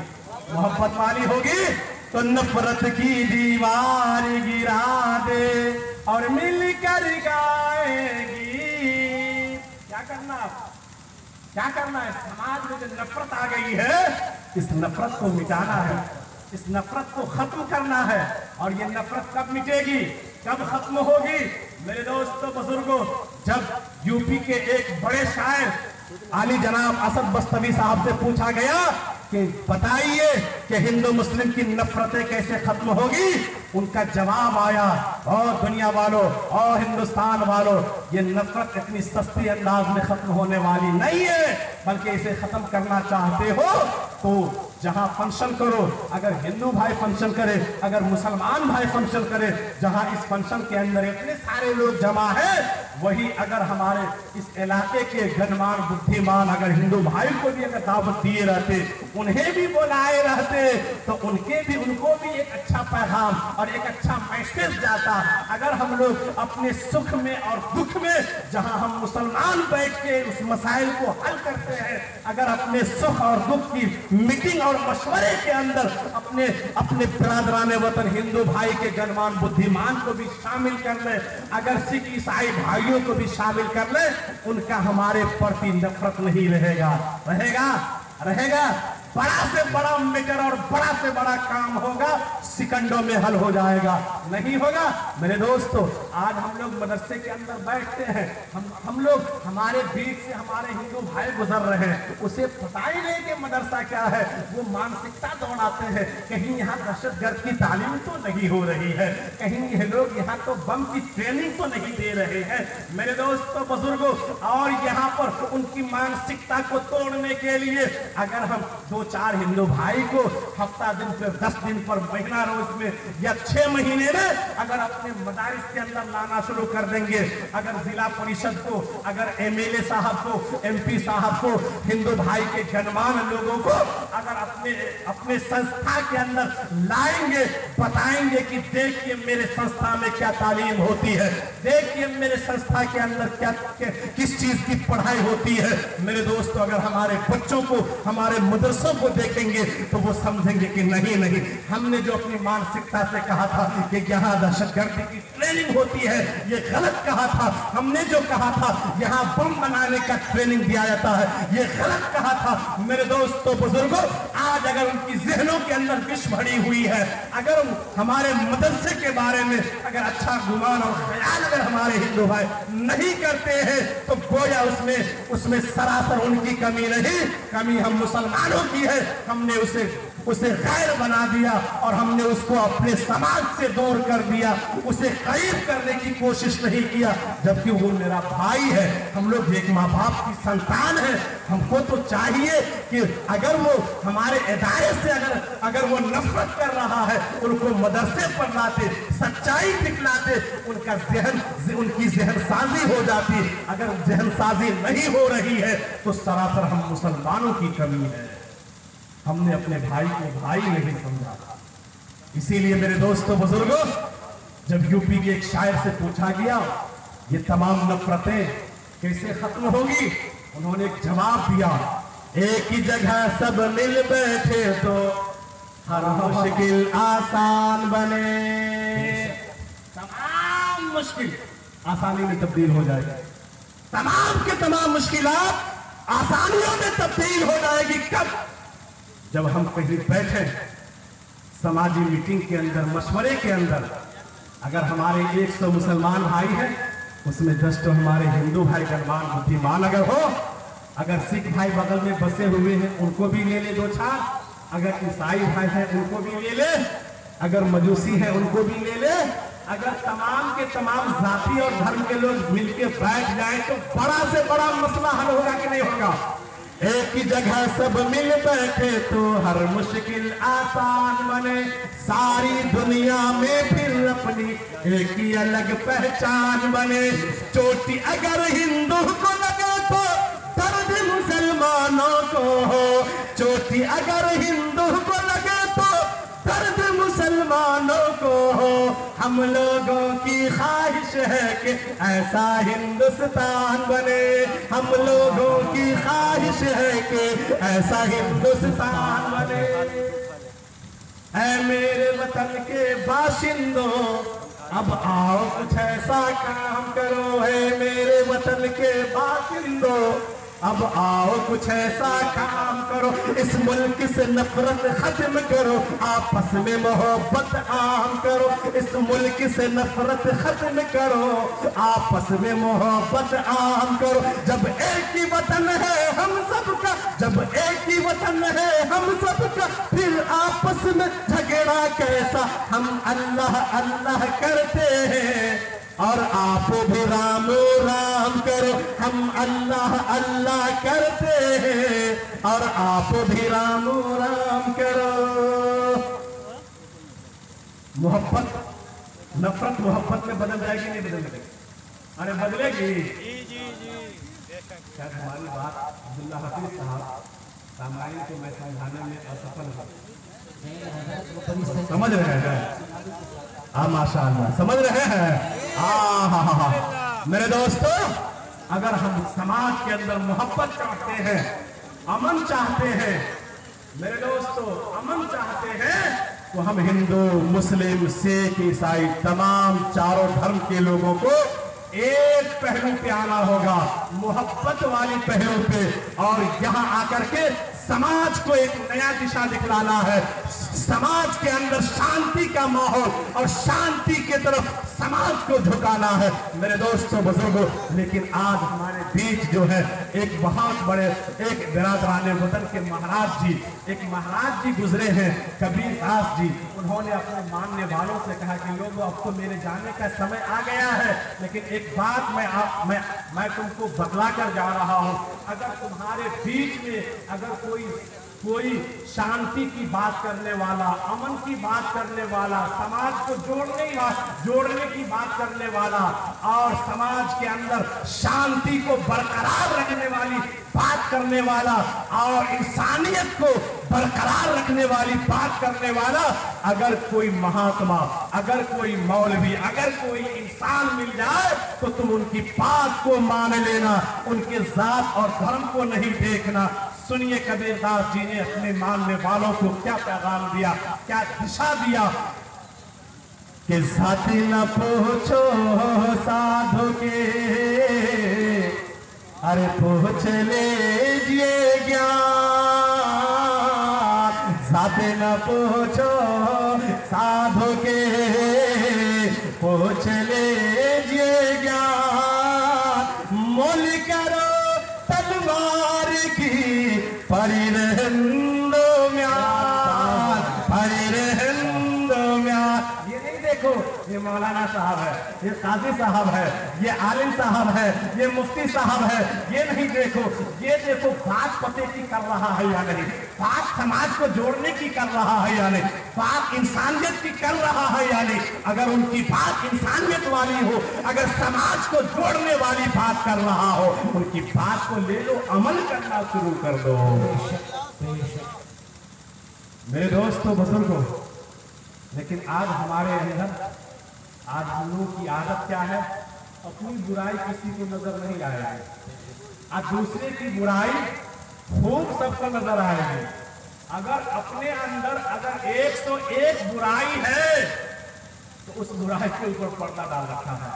मोहब्बत वाली होगी तो नफरत की दीवार गिरा दे और मिलकर गाएगी। क्या करना आप? क्या करना है? समाज में जो नफरत आ गई है, इस नफरत को मिटाना है, इस नफरत को खत्म करना है। और ये नफरत कब मिटेगी, कब खत्म होगी? मेरे दोस्तों बुजुर्गों, जब यूपी के एक बड़े शायर आली जनाब असद बस्तवी साहब से पूछा गया कि बताइए कि हिंदू मुस्लिम की नफरतें कैसे खत्म होगी, उनका जवाब आया, और दुनिया वालों और हिंदुस्तान वालों, ये नफरत इतनी सस्ती अंदाज में खत्म होने वाली नहीं है, बल्कि इसे खत्म करना चाहते हो तो जहां फंक्शन करो, अगर हिंदू भाई फंक्शन करे, अगर मुसलमान भाई फंक्शन करे, जहां इस फंक्शन के अंदर इतने सारे लोग जमा है, वही अगर हमारे इस इलाके के गणमान बुद्धिमान अगर हिंदू भाई को भी अगर दावत दिए रहते, उन्हें भी बुलाए रहते, तो उनको भी एक अच्छा पैगाम और एक अच्छा मैसेज जाता। अगर हम लोग अपने सुख में और दुख में, जहां हम मुसलमान बैठ के उस मसाइल को हल करते हैं, अगर अपने सुख और दुख की मीटिंग और मशवरे के अंदर अपने बिरादरान वतन हिंदू भाई के गणमान बुद्धिमान को भी शामिल कर ले, अगर सिख ईसाई भाइयों को भी शामिल कर ले, उनका हमारे प्रति नफरत नहीं रहेगा। बड़ा से बड़ा मैटर और बड़ा से बड़ा काम होगा, सेकंडों में हल हो जाएगा। नहीं होगा? मेरे दोस्तों, आज हम लोग मदरसे के अंदर बैठते हैं, हम लोग हमारे बीच से हमारे हिंदू भाई गुजर रहे हैं, उसे पता ही नहीं कि मदरसा क्या है, वो मानसिकता दौड़ाते हैं, कहीं यहाँ दहशतगर्द की तालीम तो नहीं हो रही है, कहीं ये लोग यहाँ तो बम की ट्रेनिंग तो नहीं दे रहे हैं। मेरे दोस्तों बुजुर्गों, और यहाँ पर उनकी मानसिकता को तोड़ने के लिए अगर हम 2-4 हिंदू भाई को हफ्ता दिन पर 10 दिन पर महीना रोज में या 6 महीने में अगर अपने मदारिस के अंदर लाना शुरू कर देंगे, अगर जिला परिषद को, अगर एमएलए साहब को, एमपी साहब को, हिंदू भाई के गणमान लोगों को अगर अपने संस्था के अंदर लाएंगे, बताएंगे कि देखिए मेरे संस्था में क्या तालीम होती है, देखिए मेरे संस्था के अंदर क्या किस चीज की पढ़ाई होती है। मेरे दोस्तों, अगर हमारे बच्चों को, हमारे मदरसों को देखेंगे तो वो समझेंगे कि नहीं, हमने जो अपनी मानसिकता से कहा था कि यहाँ दहशतगर्दी की ट्रेनिंग होती है, ये गलत कहा था। हमने जो कहा था यहाँ बम बनाने का ट्रेनिंग दिया जाता है, ये गलत कहा था। मेरे दोस्तों बुजुर्गों, आज अगर उनकी जहनों के अंदर विष भरी हुई है, अगर हमारे मदरसे के बारे में अगर अच्छा गुमान और ख्याल अगर हमारे हिंदू भाई नहीं करते हैं, तो गोया उसमें सरासर उनकी कमी नहीं, कमी हम मुसलमानों की है। हमने उसे गैर बना दिया और हमने उसको अपने समाज से दूर कर दिया, उसे करीब करने की कोशिश नहीं किया, जबकि वो मेरा भाई है। हम लोग एक माँ बाप की संतान है, हमको तो चाहिए कि अगर वो हमारे इदारे से अगर वो नफरत कर रहा है, उनको मदरसे पर लाते, सच्चाई दिखलाते, उनकी जहन साजी हो जाती। अगर जहन साजी नहीं हो रही है तो सरासर हम मुसलमानों की कमी है, हमने अपने भाई को भाई नहीं समझा। इसीलिए मेरे दोस्तों बुजुर्गों, जब यूपी के एक शायर से पूछा गया ये तमाम नफरतें कैसे खत्म होगी, उन्होंने एक जवाब दिया, एक ही जगह सब मिल बैठे तो हर मुश्किल आसान बने। तमाम मुश्किल आसानी में तब्दील हो जाएगी, तमाम के तमाम मुश्किलात आसानियों में तब्दील हो जाएगी। कब? जब हम कहीं बैठे समाजी मीटिंग के अंदर, मशवरे के अंदर, अगर हमारे 100 मुसलमान भाई हैं, उसमें 10 तो हमारे हिंदू भाई गणमान बुद्धिमान अगर हो, अगर सिख भाई बगल में बसे हुए हैं उनको भी ले ले 2-4, अगर ईसाई भाई हैं उनको भी ले ले, अगर मजूसी हैं उनको भी ले ले, अगर तमाम के तमाम जाति और धर्म के लोग मिलके बैठ जाए तो बड़ा से बड़ा मसला हल होगा कि नहीं होगा? एक ही जगह सब मिल बैठे तो हर मुश्किल आसान बने, सारी दुनिया में फिर अपनी एक ही अलग पहचान बने। चोटी अगर हिंदू को लगे तो दर्द मुसलमानों को हो, चोटी अगर हिंदू को लगे तो दर्द मुसलमानों को हो, हम लोगों की ख्वाहिश है कि ऐसा हिंदुस्तान बने, हम लोगों की ख्वाहिश है कि ऐसा हिंदुस्तान बने। ऐ मेरे वतन के बाशिंदों, अब आओ कुछ ऐसा काम करो। है मेरे वतन के बाशिंदों, अब आओ कुछ ऐसा काम करो। इस मुल्क से नफरत खत्म करो, आपस में मोहब्बत आम करो। इस मुल्क से नफरत खत्म करो, आपस में मोहब्बत आम करो। जब एक ही वतन है हम सबका, जब एक ही वतन है हम सबका, फिर आपस में झगड़ा कैसा। हम अल्लाह अल्लाह करते हैं और आप भी राम राम करो। हम अल्लाह अल्लाह करते हैं और आप भी राम राम करो। मोहब्बत नफरत मोहब्बत में बदल जाएगी नहीं बदलेगी? अरे बदलेगी। शायद हमारी बात अब्दुल्ला हफीज साहब रामायण को मैं समझाने में असफल हूँ। समझ रहे हैं? माशाअल्लाह समझ रहे हैं। मेरे दोस्तों, अगर हम समाज के अंदर मोहब्बत चाहते हैं, अमन चाहते हैं, मेरे दोस्तों अमन चाहते हैं, तो हम हिंदू मुस्लिम सिख ईसाई तमाम चारों धर्म के लोगों को एक पहलू पे आना होगा, मोहब्बत वाली पहलू पे, और यहाँ आकर के समाज को एक नया दिशा दिखलाना है। समाज के अंदर शांति का माहौल और शांति के तरफ समाज को झुकाना है मेरे दोस्तों बुजुर्गों। लेकिन आज हमारे बीच जो है एक बहुत बड़े एक बिरादराने वतन के महाराज जी, एक महाराज जी गुजरे हैं, कबीर दास जी। उन्होंने अपने मानने वालों से कहा कि लोगों अब तो मेरे जाने का समय आ गया है, लेकिन एक बात मैं तुमको बतला कर जा रहा हूँ। अगर तुम्हारे बीच में अगर कोई शांति की बात करने वाला, अमन की बात करने वाला, समाज को जोड़ने की बात करने वाला और समाज के अंदर शांति को बरकरार रखने वाली बात करने वाला और इंसानियत को बरकरार रखने वाली बात करने वाला अगर कोई महात्मा, अगर कोई मौलवी, अगर कोई इंसान मिल जाए तो तुम उनकी बात को मान लेना, उनके जात और धर्म को नहीं देखना। सुनिए कबीर दास जी ने अपने मानने वालों को क्या पैगाम दिया, क्या दिशा दिया कि साथी न पूछो साधु के, अरे पूछ लीजिए ज्ञान। साथी न पूछो साधु के, पूछ लीजिए ज्ञान। मोल करो तलवार की, पड़ी रहंदो म्यान, पड़ी रहंदो म्यान। ये नहीं देखो ये मौलाना साहब है, ये काजी साहब है, ये आलिम साहब है, ये मुफ्ती साहब है, ये नहीं देखो। ये देखो बात पते की कर रहा है या नहीं, बात समाज को जोड़ने की कर रहा है या नहीं, बात इंसानियत की कर रहा है या नहीं। अगर उनकी बात इंसानियत वाली हो, अगर समाज को जोड़ने वाली बात कर रहा हो, उनकी बात को ले लो, अमल करना शुरू कर दो। मेरे दोस्तों बुजुर्गों, लेकिन आज हमारे अंदर, आज हम लोगों की आदत क्या है, अपनी बुराई किसी को नजर नहीं आएगी, आज दूसरे की बुराई खूब सबको नजर आएगी। अगर अपने अंदर अगर 101 बुराई है तो उस बुराई के ऊपर पर्दा डाल रखा है।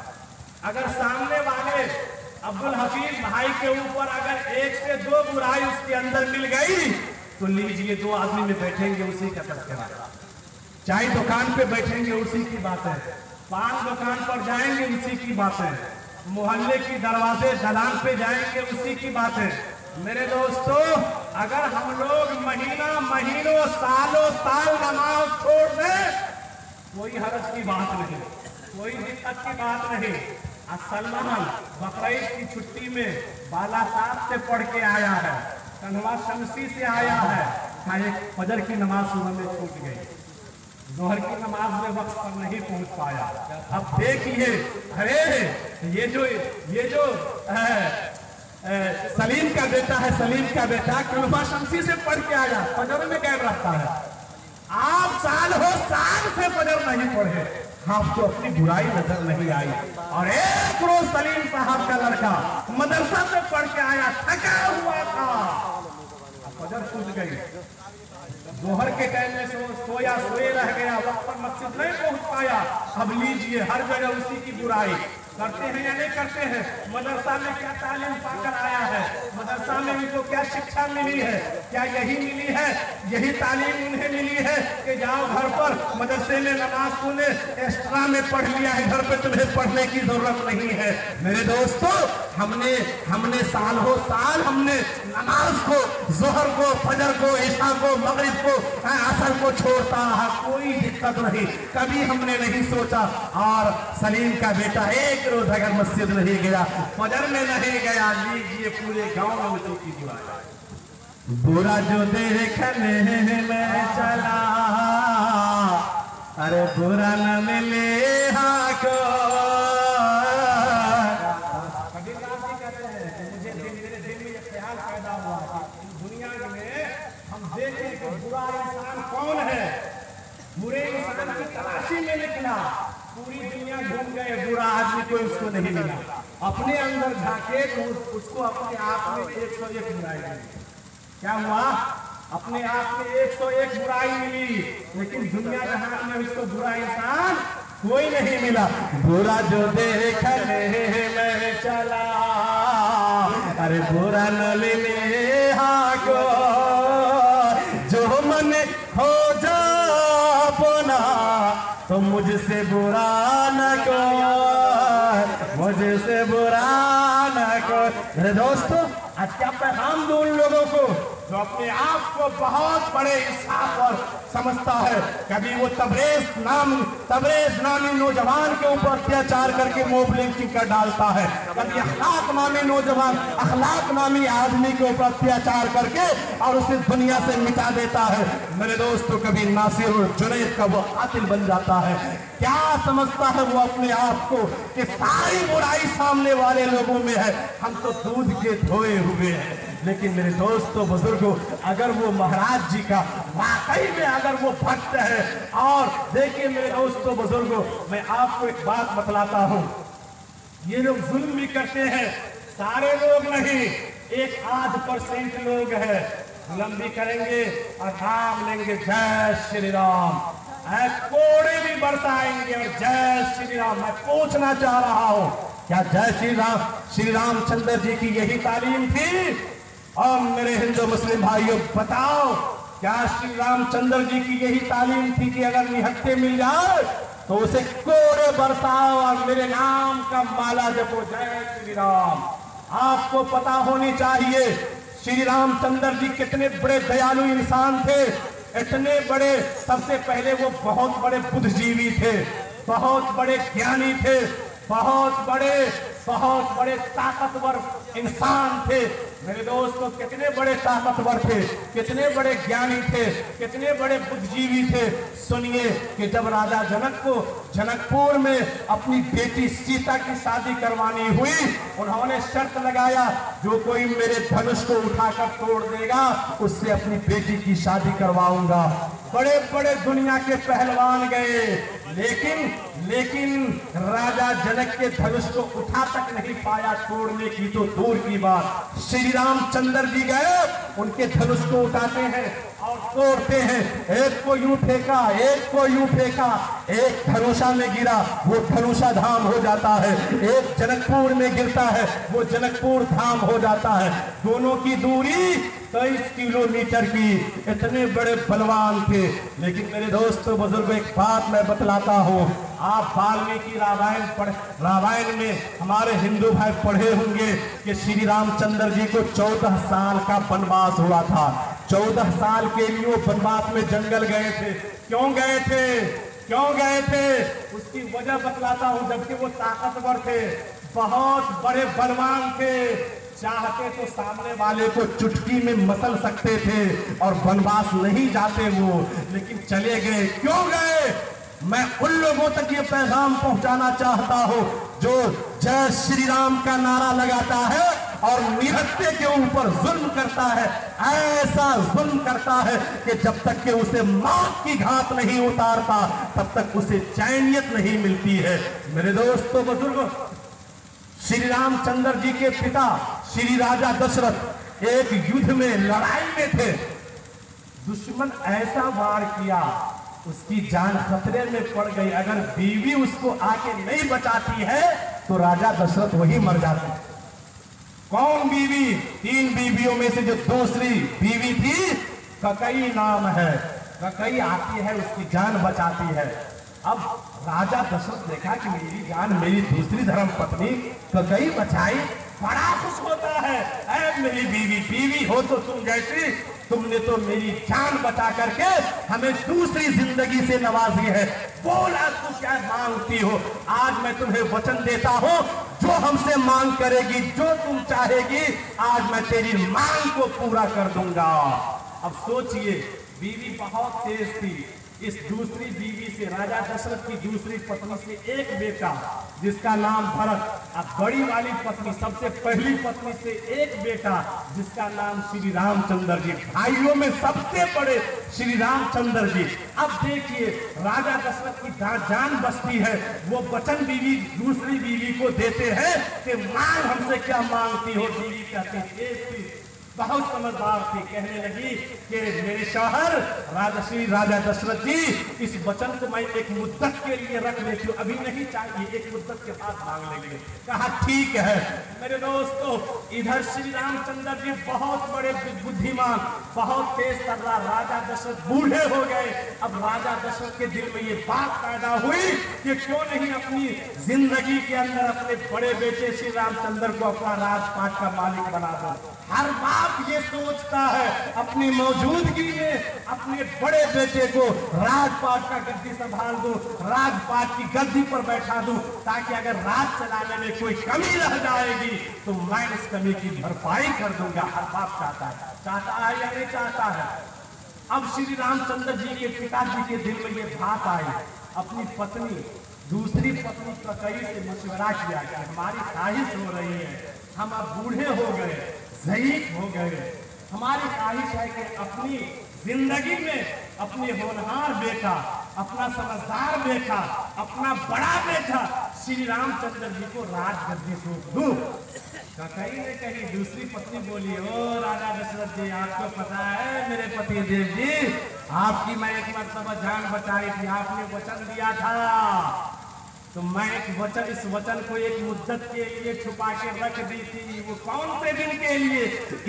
अगर सामने वाले अब्दुल हफीज भाई के ऊपर अगर 1 से 2 बुराई उसके अंदर मिल गई तो लीजिए 2 आदमी में बैठेंगे उसी का तस्करा, चाय दुकान पे बैठेंगे उसी की बात है, पान दुकान पर जाएंगे उसी की बात है, मोहल्ले की दरवाजे दलान पे जाएंगे उसी की बात है। मेरे दोस्तों, अगर हम लोग महीनों सालों साल नमाज छोड़ दें, कोई हरज की बात नहीं, कोई दिक्कत की बात नहीं। सलमान बकरीद की छुट्टी में बालासात से पढ़ के आया है, कन्हवा शमसी से आया है, फजर की नमाज सुबह में छूट गई, जोहर की नमाज में वक्त पर नहीं पहुंच पाया। अब देखिए, अरे ये जो सलीम का बेटा है, सलीम का बेटा कन्हवा शमसी से पढ़ के आया, फजर में गैर रहता है। आप साल हो साल से फजर नहीं पढ़े, आपको अपनी बुराई नजर नहीं आई। और एक रोज सलीम साहब का लड़का मदरसा से पढ़ के आया, थका हुआ था, फजर टूट गई, दोहर के टाइम में सोए रह गया, वक्त पर मस्जिद नहीं पहुंच पाया। अब लीजिए, हर जगह उसी की बुराई करते हैं या नहीं करते हैं। मदरसा में क्या तालीम पाकर आया है, मदरसा में उनको क्या शिक्षा मिली है, क्या यही मिली है, यही तालीम उन्हें मिली है कि जाओ घर पर मदरसे में नमाज तूने एक्स्ट्रा में पढ़ लिया है, घर पे तुम्हें पढ़ने की जरूरत नहीं है। मेरे दोस्तों, हमने साल हो साल हमने नमाज को, जोहर को, फजर को, ईशा को, मगरिब को, असर को छोड़ता रहा, कोई दिक्कत नहीं, कभी हमने नहीं सोचा। और सलीम का बेटा एक रोज अगर मस्जिद नहीं गया, फजर में नहीं गया, लीजिए पूरे गांव में उसी की बुराई। बुरा जो देखने में चला, अरे बुरा न मिले हाको। मुझे मेरे दिल में ये ख्याल पैदा हुआ कि दुनिया में हम देखें कि बुरा इंसान कौन है, बुरे इंसान की तलाशी में निकला, पूरी दुनिया घूम गए, बुरा आदमी कोई उसको नहीं मिला। अपने अंदर झांके तो उसको अपने आप में 101 बुराई मिली। क्या हुआ? अपने आप में 101 बुराई मिली, लेकिन दुनिया जहान में उसको बुरा इंसान कोई नहीं मिला। बुरा जो देखने में चला, अरे बुरा न मिले हाको, जो मन हो जा अपना तो मुझसे बुरा न कर, मुझसे बुरा न कर। मेरे दोस्तों, आज क्या पैगाम दूं उन लोगों को जो अपने आप को बहुत बड़े इंसाफ और समझता है। कभी वो तबरेज नामी नौजवान के ऊपर अत्याचार करके मॉब लिंचिंग कर डालता है, कभी अखलाक नामी नौजवान, अखलाक नामी आदमी के ऊपर अत्याचार करके और उसे दुनिया से मिटा देता है। मेरे दोस्तों, कभी नासिर और जुनैद का वो कातिल बन जाता है। क्या समझता है वो अपने आप को कि सारी बुराई सामने वाले लोगों में है, हम तो दूध के धोए हुए हैं। लेकिन मेरे दोस्तों, बुजुर्गों, अगर वो महाराज जी का वाकई में अगर वो भक्त है, और देखिए मेरे दोस्तों बुजुर्गों, मैं आपको एक बात बतलाता हूँ, ये लोग जुल्म भी करते हैं, सारे लोग नहीं, एक आध % लोग हैं, जुल्म भी करेंगे और नाम लेंगे जय श्री राम, कोड़े भी बरसाएंगे और जय श्री राम। मैं पूछना चाह रहा हूँ, क्या जय श्री रामचंद्र जी की यही तालीम थी? और मेरे हिंदू मुस्लिम भाइयों, बताओ, क्या श्री रामचंद्र जी की यही तालीम थी कि अगर निहत्थे मिल जाए तो उसे कोड़े बरसाओ और मेरे नाम का माला जपो, जय श्री राम। आपको पता होनी चाहिए श्री रामचंद्र जी कितने बड़े दयालु इंसान थे, इतने बड़े, सबसे पहले वो बहुत बड़े बुद्धिजीवी थे, बहुत बड़े ज्ञानी थे, बहुत बड़े ताकतवर इंसान थे। मेरे दोस्तों, कितने बड़े ताकतवर थे, कितने बड़े ज्ञानी थे, कितने बड़े बुद्धिजीवी थे। सुनिए कि जब राजा जनक को जनकपुर में अपनी बेटी सीता की शादी करवानी हुई, उन्होंने शर्त लगाया, जो कोई मेरे धनुष को उठाकर तोड़ देगा उससे अपनी बेटी की शादी करवाऊंगा। बड़े बड़े दुनिया के पहलवान गए, लेकिन राजा जनक के धनुष को उठा तक नहीं पाया तोड़ने की तो दूर की बात। श्री रामचंद्र जी गए, उनके धनुष को उठाते हैं और तोड़ते हैं। एक को यूं फेंका, एक को यूं फेंका, एक धनुषा में गिरा, वो धनुषा धाम हो जाता है। एक जनकपुर में गिरता है, वो जनकपुर धाम हो जाता है। दोनों की दूरी 23 किलोमीटर की। इतने बड़े बलवान थे। लेकिन मेरे दोस्तों बुजुर्ग, एक बात मैं बतलाता हूँ, आप वाल्मीकि रामायण में हमारे हिंदू भाई पढ़े होंगे कि श्री रामचंद्र जी को 14 साल का वनवास हुआ था। 14 साल के लिए वो वनवास में जंगल गए थे। क्यों गए थे? उसकी वजह बतलाता हूँ। जबकि वो ताकतवर थे, बहुत बड़े बलवान थे, चाहते तो सामने वाले को चुटकी में मसल सकते थे और वनवास नहीं जाते वो, लेकिन चले गए। क्यों गए? मैं उन लोगों तक ये पैगाम पहुंचाना चाहता हूं जो जय श्री राम का नारा लगाता है और निहत्थे के ऊपर जुल्म करता है, ऐसा जुल्म करता है कि जब तक कि उसे मौत की घात नहीं उतारता तब तक उसे चैनियत नहीं मिलती है। मेरे दोस्तों बुजुर्गों, श्री रामचंद्र जी के पिता श्री राजा दशरथ एक युद्ध में, लड़ाई में थे। दुश्मन ऐसा वार किया, उसकी जान खतरे में पड़ गई। अगर बीवी उसको आके नहीं बचाती है तो राजा दशरथ वही मर जाते। कौन बीवी? 3 बीवियों में से जो दूसरी बीवी थी, ककई नाम है, ककई आती है, उसकी जान बचाती है। अब राजा दशरथ देखा कि मेरी जान मेरी दूसरी धर्म पत्नी ककई बचाई, बड़ा खुश होता है। ऐ मेरी बीवी, बीवी हो तो तुम जैसी, तुमने तो मेरी जान बचा करके हमें दूसरी जिंदगी से नवाजी है। बोला तू क्या मांगती हो? आज मैं तुम्हें वचन देता हूं, जो हमसे मांग करेगी, जो तुम चाहेगी, आज मैं तेरी मांग को पूरा कर दूंगा। अब सोचिए, बीवी बहुत तेज थी। इस दूसरी बीवी से, राजा दशरथ की दूसरी पत्नी से एक बेटा जिसका नाम भरत, अब बड़ी वाली पत्नी, सबसे पहली पत्नी से एक बेटा जिसका नाम श्री रामचंद्र जी। भाइयों में सबसे बड़े श्री रामचंद्र जी। अब देखिए, राजा दशरथ की जान बचती है, वो वचन बीवी दूसरी बीवी को देते हैं कि मांग हमसे क्या मांगती हो। बीवी कहती, बहुत समझदार थी, कहने लगी कि मेरे शौहर राजा दशरथ जी, इस वचन को मैं एक मुद्दत के लिए रख लेती हूँ, अभी नहीं चाहिए, एक मुद्दत के बाद मांग लेंगे। कहा ठीक है। मेरे दोस्तों, इधर श्री रामचंद्र जी बहुत बड़े बुद्धिमान, बहुत तेज तर्रा, राजा दशरथ बूढ़े हो गए। अब राजा दशरथ के दिल में ये बात पैदा हुई कि क्यों नहीं अपनी जिंदगी के अंदर अपने बड़े बेटे श्री रामचंद्र को अपना राजपाट का मालिक बना दो। हर बाप ये सोचता है अपनी मौजूदगी में अपने बड़े बेटे को राजपाट का गद्दी संभाल दूं, राजपाट की गद्दी पर बैठा दूं, ताकि अगर राज चलाने में कोई कमी रह जाएगी तो मैं इस कमी की भरपाई कर दूंगा। हर बाप चाहता है या नहीं चाहता है? अब श्री रामचंद्र जी के पिताजी के दिल में ये बात आई। अपनी पत्नी, दूसरी पत्नी ककई से मशवरा किया कि हमारी ख्वाहिश हो रही है, हम अब बूढ़े हो गए, ज़ईफ़ हो गए, हमारी ख्वाहिश है कि अपनी जिंदगी में अपने होनहार बेटा, अपना समझदार बेटा, अपना बड़ा बेटा श्री रामचंद्र जी को राजगद्दी सौंप दूं। ककई ने कही, दूसरी पत्नी बोली, ओ राजा दशरथ जी, आपको पता है मेरे पति देव जी, आपकी मैं एक मर्तबा जान बचाई थी, आपने वचन दिया था, तो मैं इस वचन को एक मुद्दत के लिए छुपा के रख दी थी। वो कौन से दिन के लिए?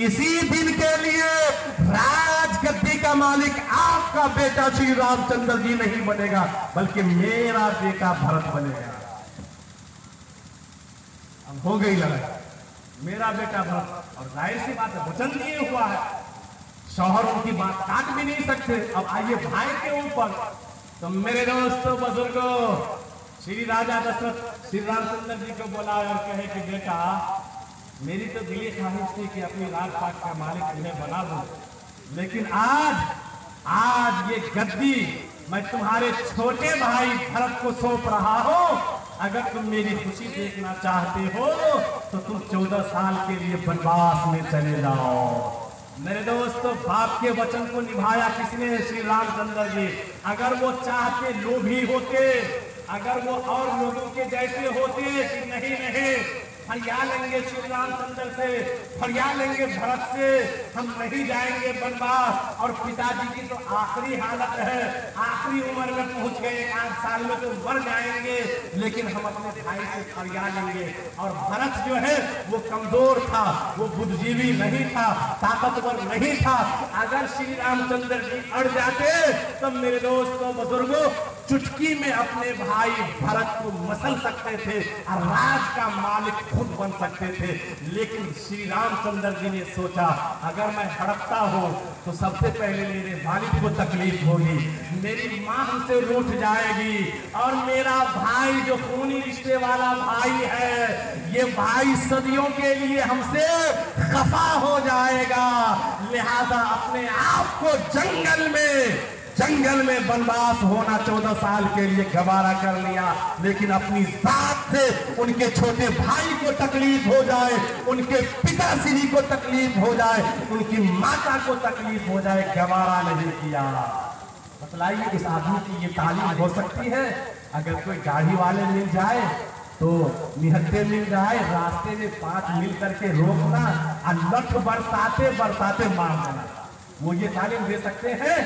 इसी दिन के लिए राजगद्दी का मालिक आपका बेटा श्री रामचंद्र जी नहीं बनेगा, बल्कि मेरा बेटा भरत बनेगा। अब हो गई लड़ाई, मेरा बेटा भरत, और जाहिर सी बात है वचन दिए हुआ है, शौहर उनकी बात काट भी नहीं सकते। अब आइए भाई के ऊपर। तो मेरे दोस्तों बुजुर्गों, श्री राजा दशरथ श्री रामचंद्र जी को बोला और कहे कि बेटा, मेरी तो दिली ख्वाहिश थी कि अपनी राजपाट का मालिक तुम्हें बना दूं, लेकिन आज ये गद्दी मैं तुम्हारे छोटे भाई भरत को सौंप रहा हूं। अगर तुम मेरी खुशी देखना चाहते हो तो तुम 14 साल के लिए वनवास में चले जाओ। मेरे दोस्तों, बाप के वचन को निभाया किसने? श्री रामचंद्र जी। अगर वो चाहते, लोभी होते, अगर वो और लोगों के जैसे होते कि नहीं फरिया लेंगे श्री रामचंद्र से, फरिया लेंगे भरत से, हम नहीं जाएंगे वनवास, और पिताजी की तो आखिरी हालत है, आखिरी उम्र में पहुंच गए, 8 साल में तो मर जाएंगे, लेकिन हम अपने भाई से फरिया लेंगे। और भरत जो है वो कमजोर था, वो बुद्धिजीवी नहीं था, ताकतवर नहीं था। अगर श्री रामचंद्र जी अड़ जाते तो मेरे दोस्तों बुजुर्गों, चुटकी में अपने भाई भरत को मसल सकते थे और राज का मालिक खुद बन सकते थे। लेकिन श्री रामचंद्र जी ने सोचा, अगर मैं हड़पता हूं तो सबसे पहले मेरे वालिद को तकलीफ होगी, मेरी मां हमसे रूठ जाएगी, और मेरा भाई जो खूनी रिश्ते वाला भाई है, ये भाई सदियों के लिए हमसे खफा हो जाएगा। लिहाजा अपने आप को जंगल में जंगल में वनवास होना 14 साल के लिए गवारा कर लिया, लेकिन अपनी जात से उनके छोटे भाई को तकलीफ हो जाए, उनके पिताश्री को तकलीफ हो जाए, उनकी माता को तकलीफ हो जाए, गवारा नहीं किया। बतलाइए इस आदमी की ये तालीम हो सकती है? अगर कोई गाड़ी वाले मिल जाए तो निहत्ते मिल जाए, रास्ते में 5 मिल करके रोकना और लठ बरसाते बरसाते मार देना, वो ये तालीम दे सकते हैं?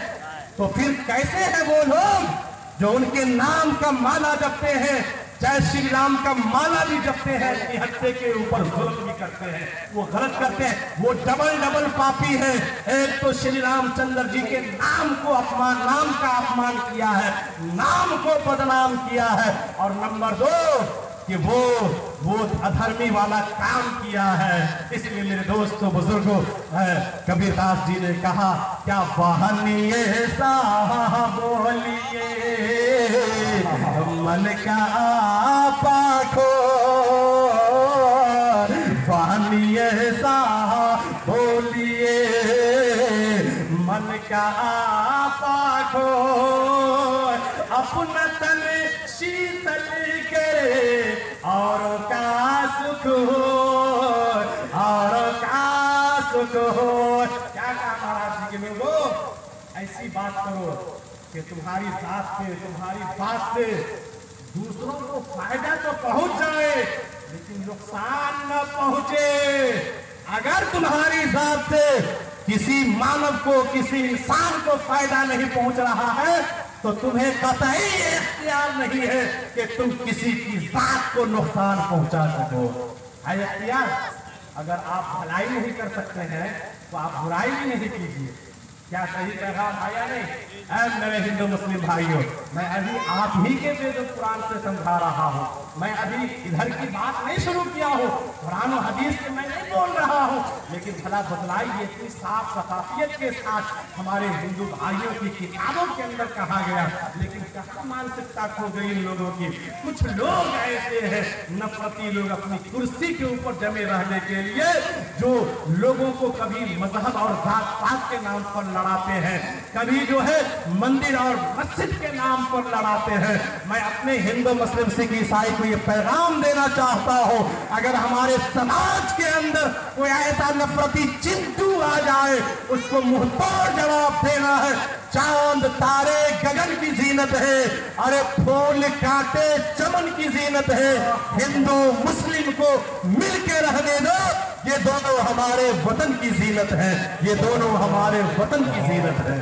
तो फिर कैसे हैं वो लोग जो उनके नाम का माला जपते हैं, जय श्री राम का माला भी जपते हैं, निहत्ते के ऊपर जुल्म भी करते हैं, वो गलत करते हैं, वो डबल पापी है। एक तो श्री रामचंद्र जी के नाम का अपमान किया है, नाम को बदनाम किया है, और नंबर 2 कि वो अधर्मी वाला काम किया है। इसलिए मेरे दोस्तों बुजुर्गों, कबीरदास जी ने कहा, क्या वाहनिए सा बोलिए मन का पाखो, वाहनिए सा बोलिए मन का पाखो, अपना तन शीतल करे और का सुख हो, और का सुख हो। क्या कहा महाराज जी के लोगों, ऐसी बात करो कि तुम्हारी जात से, तुम्हारी बात से दूसरों को फायदा तो पहुंच जाए लेकिन नुकसान न पहुंचे। अगर तुम्हारी जात से किसी मानव को, किसी इंसान को फायदा नहीं पहुंच रहा है तो तुम्हें कतई इख्तियार नहीं है कि तुम किसी की जात को नुकसान पहुंचा सको। है इख्तियार? अगर आप भलाई नहीं कर सकते हैं तो आप बुराई भी नहीं कीजिए। क्या सही पैगाम आया नहीं? मेरे हिंदू मुस्लिम भाइयों, मैं अभी आप ही के वेद कुरान से समझा रहा हूँ, मैं अभी इधर की बात नहीं शुरू किया हूँ, कुरान और हदीस से मैं नहीं बोल रहा हूँ, लेकिन भला बदलाइए इतनी साफ सफाफियत के साथ हमारे हिंदू भाइयों की किताबों के अंदर कहा गया, लेकिन कहाँ मानसिकता खो गई इन लोगों की। कुछ लोग ऐसे हैं नफरती लोग, अपनी कुर्सी के ऊपर जमे रहने के लिए, जो लोगों को कभी मजहब और जात पात के नाम पर लड़ाते हैं, कभी जो है मंदिर और मस्जिद के नाम पर लड़ाते हैं। मैं अपने हिंदू मुस्लिम सिख ईसाई को ये पैगाम देना चाहता हूं, अगर हमारे समाज के अंदर कोई ऐसा नफरती चिंतू आ जाए, उसको मुंहतोड़ जवाब देना है। चांद तारे गगन की जीनत है, अरे फूल कांटे चमन की जीनत है। हिंदू मुस्लिम को मिलके रहने दो, ये दोनों हमारे वतन की जीनत है, ये दोनों हमारे वतन की जीनत है।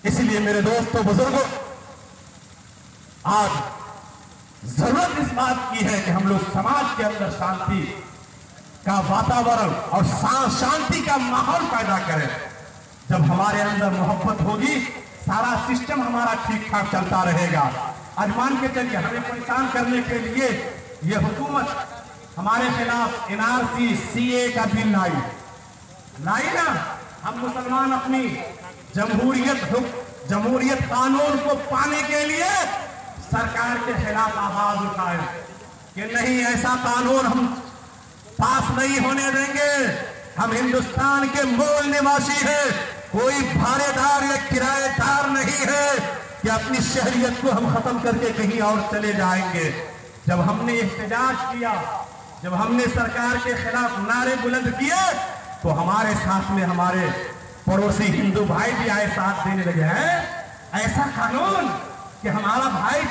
इसलिए मेरे दोस्तों बुजुर्गों, आज जरूरत इस बात की है कि हम लोग समाज के अंदर शांति का वातावरण और शांति का माहौल पैदा करें। जब हमारे अंदर मोहब्बत होगी, सारा सिस्टम हमारा ठीक ठाक चलता रहेगा। आज मान के चलिए, हमें परेशान करने के लिए ये हुकूमत हमारे खिलाफ NRC CA का बिल लाई ना। हम मुसलमान अपनी जमहूरियत कानून को पाने के लिए सरकार के खिलाफ आवाज उठाए कि नहीं, ऐसा कानून हम पास नहीं होने देंगे। हम हिंदुस्तान के मूल निवासी हैं, कोई भाड़ेदार या किराएदार नहीं है कि अपनी शहरियत को हम खत्म करके कहीं और चले जाएंगे। जब हमने एहतजाज किया, जब हमने सरकार के खिलाफ नारे बुलंद किए, तो हमारे साथ में हमारे पड़ोसी हिंदू भाई भी आए, साथ देने लगे हैं। ऐसा कानून कि हमारा भाई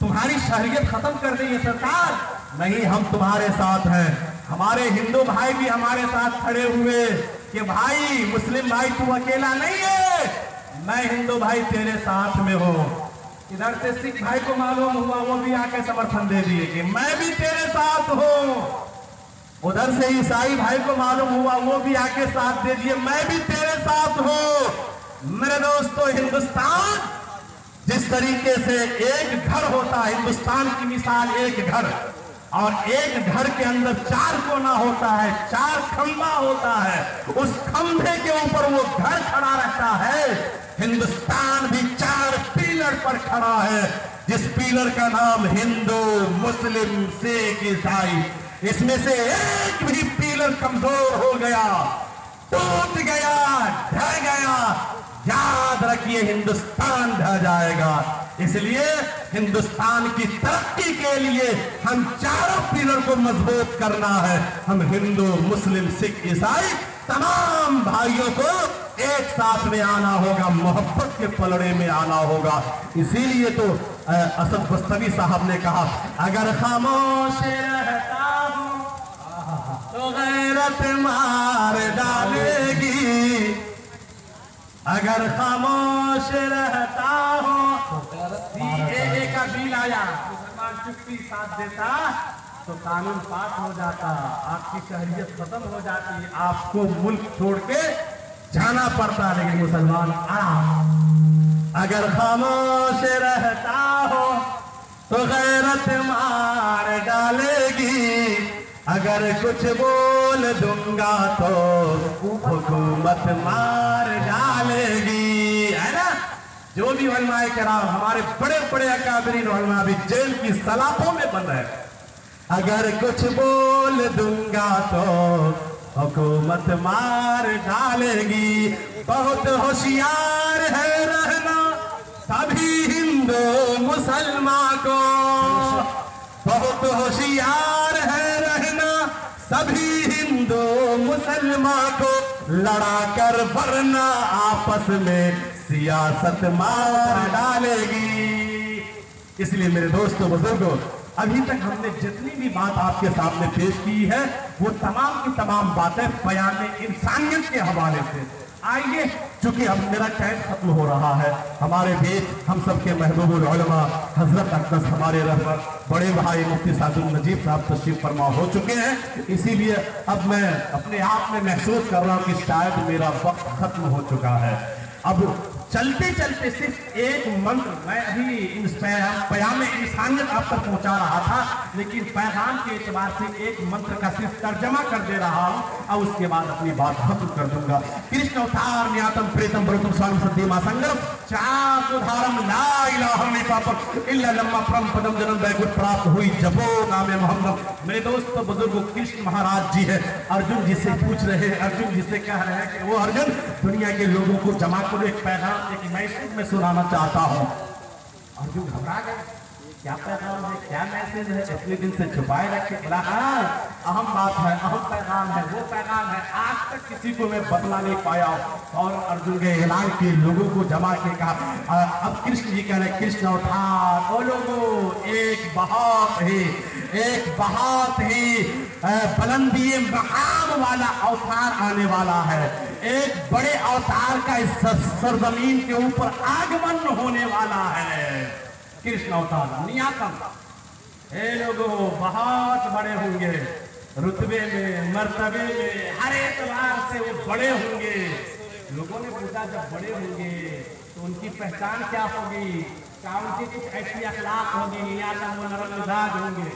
तुम्हारी शहरियत खत्म कर देंगे सरकार, नहीं, हम तुम्हारे साथ हैं। हमारे हिंदू भाई भी हमारे साथ खड़े हुए कि भाई मुस्लिम भाई तू अकेला नहीं है, मैं हिंदू भाई तेरे साथ में हूं। इधर से सिख भाई को मालूम हुआ, वो भी आके समर्थन दे दिए कि मैं भी तेरे साथ हूं। उधर से ईसाई भाई को मालूम हुआ, वो भी आके साथ दे दिए, मैं भी तेरे साथ हूं। मेरे दोस्तों, हिंदुस्तान जिस तरीके से एक घर होता है, हिंदुस्तान की मिसाल एक घर, और एक घर के अंदर 4 कोना होता है, 4 खंभा होता है, उस खंभे के ऊपर वो घर खड़ा रहता है। हिंदुस्तान भी 4 पिलर पर खड़ा है, जिस पिलर का नाम हिंदू, मुस्लिम, सिख, ईसाई। इसमें से एक भी पिलर कमजोर हो गया, टूट गया, ढह गया, याद रखिए हिंदुस्तान ढह जाएगा। इसलिए हिंदुस्तान की तरक्की के लिए हम चारों पिलर को मजबूत करना है। हम हिंदू, मुस्लिम, सिख, ईसाई तमाम भाइयों को एक साथ में आना होगा, मोहब्बत के पलड़े में आना होगा। इसीलिए तो असद बस्तवी साहब ने कहा, अगर खामोश रहता हूं तो गैरत मार डालेगी, अगर खामोश रहता हूं CAA का बिल आया, मुसलमान चुप्पी साथ देता तो कानून पास हो जाता, आपकी शहरियत खत्म हो जाती, आपको मुल्क छोड़ के जाना पड़ता। लेकिन मुसलमान अगर खामोश रहता हो तो गैरत मार डालेगी, अगर कुछ बोल दूंगा तो हुकूमत मार डालेगी, है ना। जो भी उलमाए किराम, हमारे बड़े बड़े अकाबरीन उलमा भी जेल की सलाखों में बंद है। अगर कुछ बोल दूंगा तो हुकूमत मार डालेगी। बहुत होशियार है रहना सभी हिंदू मुसलमान को, बहुत होशियार है रहना सभी हिंदू मुसलमान को, लड़ा कर वरना आपस में सियासत मार डालेगी। इसलिए मेरे दोस्तों, बुजुर्गों, अभी तक हमने जितनी भी बात आपके सामने पेश की है वो तमाम की तमाम बातें बयान इंसानियत के हवाले से। आइए, चूंकि अब मेरा टाइम खत्म हो रहा है, हमारे बीच हम सबके महबूबुल उलमा हजरत अक़दस हमारे रहमत बड़े भाई मुफ्ती सादुल नजीब साहब तशरीफ फरमा हो चुके हैं। इसीलिए अब मैं अपने आप में महसूस कर रहा हूँ कि शायद मेरा वक्त खत्म हो चुका है। अब चलते चलते सिर्फ एक मंत्र, मैं अभी इस पैगाम इंसानियत आप तक पहुंचा रहा था, लेकिन पैगाम के एतबार से एक मंत्र का सिर्फ तर्जमा कर दे रहा हूं और उसके बाद अपनी बात खत्म कर दूंगा। कृष्ण अवतार न्यातम प्रेतम ब्रतम स्वामी सद्यमा संगम चाकुधारम ला इलाहा इल्ला लम्मा परम पदम जन्म बैकुट प्राप्त हुई जबो नामे मोहम्मद। मेरे दोस्तों, बुजुर्गों, कृष्ण महाराज जी है। अर्जुन जी से पूछ रहे हैं, अर्जुन जी से कह रहे हैं कि वो अर्जुन, दुनिया के लोगों को जमा कर एक पैगाम, एक मैसेज में सुनाना चाहता हूं। अर्जुन घबरा गए, क्या पैगाम है, क्या मैसेज है, इतने दिन से छुपाए रखे। अहम बात है, अहम पैगाम है, वो पैगाम है आज तक किसी को मैं बतला नहीं पाया। और अर्जुन के ऐलान के लोगों को जमा के कहा। अब कृष्ण जी कह रहे, कृष्ण अवतार, ओ लोगों, एक बहुत ही बुलंदी मकाम वाला अवतार आने वाला है। एक बड़े अवतार का इस सरजमीन के ऊपर आगमन होने वाला है। कृष्ण अवतार नियातम, हे लोगों, बहुत बड़े होंगे, रुतबे में, मर्तबे में, हर एतबार से वो बड़े होंगे। लोगों ने पूछा, जब बड़े होंगे तो उनकी पहचान क्या होगी? क्या उनकी कुछ ऐसी अखलाक होगी? नियातम, वो नरम मिजाज होंगे,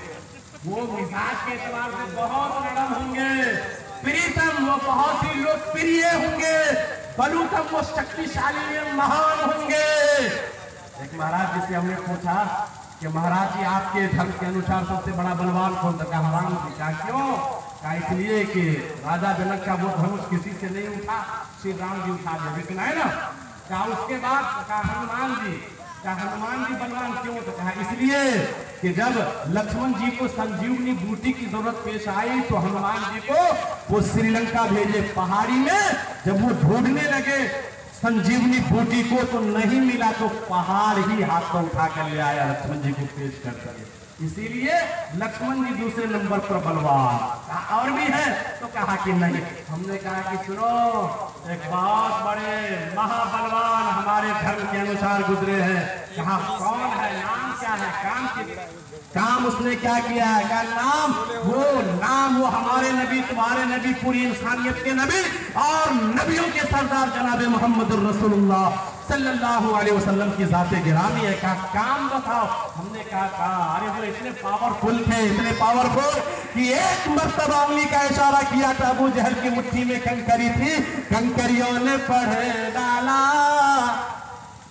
वो मिजाज के एतबार से बहुत नरम होंगे। प्रीतम, वो बहुत ही लोकप्रिय होंगे। बलूतम, वो शक्तिशाली महान होंगे। एक महाराज जी से हमने पूछा कि महाराज जी, आपके धर्म के अनुसार सबसे बड़ा बलवान कौन था? कहा राम जी। कहा क्यों? कहा इसलिए कि राजा जनक का वो धनुष किसी से नहीं उठा, श्री राम जी उठा दिया, लेकिन है ना। कहा उसके बाद? कहा हनुमान जी। कहा हनुमान जी बलवान क्यों? तो कहा इसलिए कि जब लक्ष्मण जी को संजीवनी बूटी की जरूरत पेश आई तो हनुमान जी को वो श्रीलंका भेजे पहाड़ी में। जब वो ढूंढने लगे संजीवनी बूटी को तो नहीं मिला, तो पहाड़ ही हाथ में उठा कर ले आया लक्ष्मण जी को पेश कर दिया। इसीलिए लक्ष्मण जी दूसरे नंबर पर बलवान। और भी है? तो कहा कि नहीं। हमने कहा कि सुनो, एक बहुत बड़े महाबलवान हमारे धर्म के अनुसार गुजरे हैं। कहा कौन है, नाम क्या है, काम उसने क्या किया है? कहा नाम वो हमारे नबी, तुम्हारे नबी, पूरी इंसानियत के नबी और नबियों के सरदार जनाब मोहम्मद रसूलुल्लाह सल्लल्लाहु अलैहि वसल्लम की जाते गिरामी है। कहा काम बताओ। हमने कहा अरे वो इतने पावरफुल थे, इतने पावरफुल कि एक मर्तबा उंगली का इशारा किया था, अबू जहल की मुट्ठी में कंकरी थी, कंकरियों ने पढ़ डाला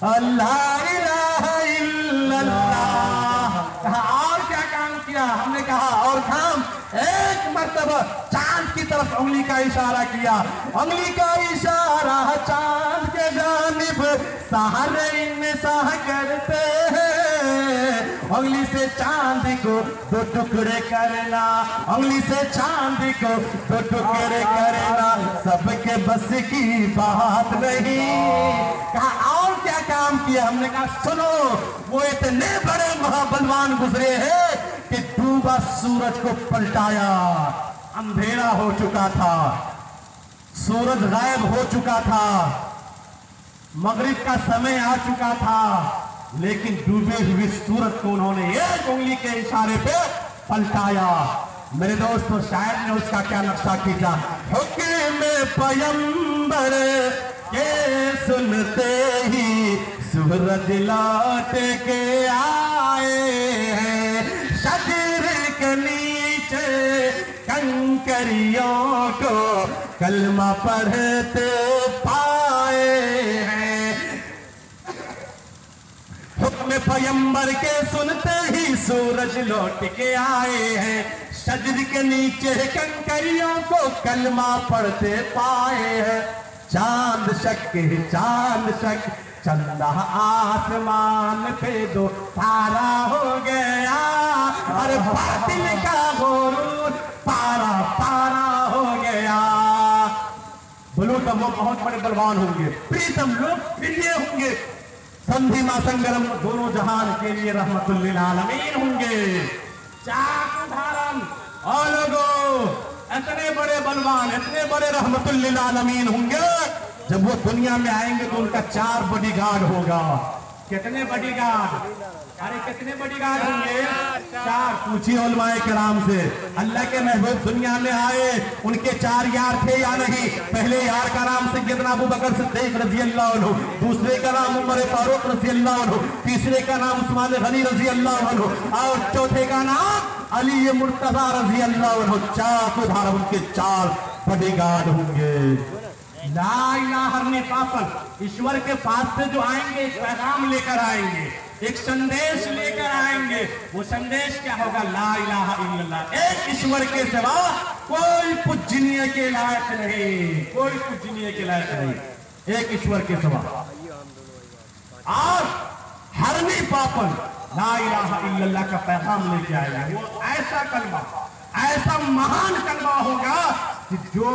अल्लाह इलाहा इल्लल्लाह। और क्या काम किया? किया, हमने कहा और काम एक मर्तबा चांद की तरफ उंगली का इशारा किया, उंगली का इशारा चांद के जानिब सहारे इंसाह करते हैं, उंगली से चांद को दो टुकड़े करना, उंगली से चांद को दो टुकड़े करना सबके बस की बात नहीं। कहा और क्या काम किया, हमने कहा सुनो, वो इतने बड़े महाबलवान गुजरे हैं कि डूबा सूरज को पलटाया, अंधेरा हो चुका था, सूरज गायब हो चुका था, मगरिब का समय आ चुका था, लेकिन डूबे हुए सूरज को उन्होंने एक उंगली के इशारे पे पलटाया। मेरे दोस्तों, शायर ने उसका क्या नक्शा खींचा, हुक्म पैगंबर के सुनते ही सूरज लौट के आए हैं, शजर के नीचे कंकरियों को कलमा पढ़ते पाए हैं। हुक्म पैगंबर के सुनते ही सूरज लौट के आए हैं, शजर के नीचे कंकरियों को कलमा पढ़ते पाए हैं। चांद शक चांद शक चंदा आसमान पे दो तारा हो गया, अरे बातिल का गुरूर पारा पारा हो गया। बोलो तो वो बहुत बड़े बलवान होंगे, प्रीतम लोग प्रिय होंगे, संधि मासंगरम दोनों जहान के लिए रहमतुल लिल आलमीन होंगे। चाकू धारम और लोगों इतने बड़े बलवान, इतने बड़े रहमतुल लिल आलमीन होंगे, जब वो दुनिया में आएंगे तो उनका 4 बॉडीगार्ड होगा। कितने बॉडीगार्ड, अरे कितने बॉडीगार्ड होंगे? 4। पूछिए उलमाए किराम से, अल्लाह के महबूब दुनिया में आए, उनके 4 यार थे या नहीं? पहले यार का नाम सैयदना अबू बकर सिद्दीक रजी अल्लाह अन्हु, दूसरे का नाम उमर फारूक रजी अल्लाह अन्हु, तीसरे का नाम उस्मान गनी रजी अल्लाह अन्हु और चौथे का नाम अली मुर्तजा रजी अल्लाह अन्हु। 4 उदाहरण उनके 4 बॉडीगार्ड होंगे। ला इलाहा पापन, ईश्वर के पास से जो आएंगे एक पैगाम लेकर आएंगे, एक संदेश लेकर आएंगे। वो संदेश क्या होगा? ला इलाहा इल्लल्लाह, एक ईश्वर के सिवा कोई पूजनीय के लायक नहीं, कोई पूजनीय के लायक नहीं, एक ईश्वर के सिवा। और हरनी पापन, ला इलाहा इल्लल्लाह का पैगाम लेके आएंगे। वो ऐसा कलमा, ऐसा महान कलमा होगा कि जो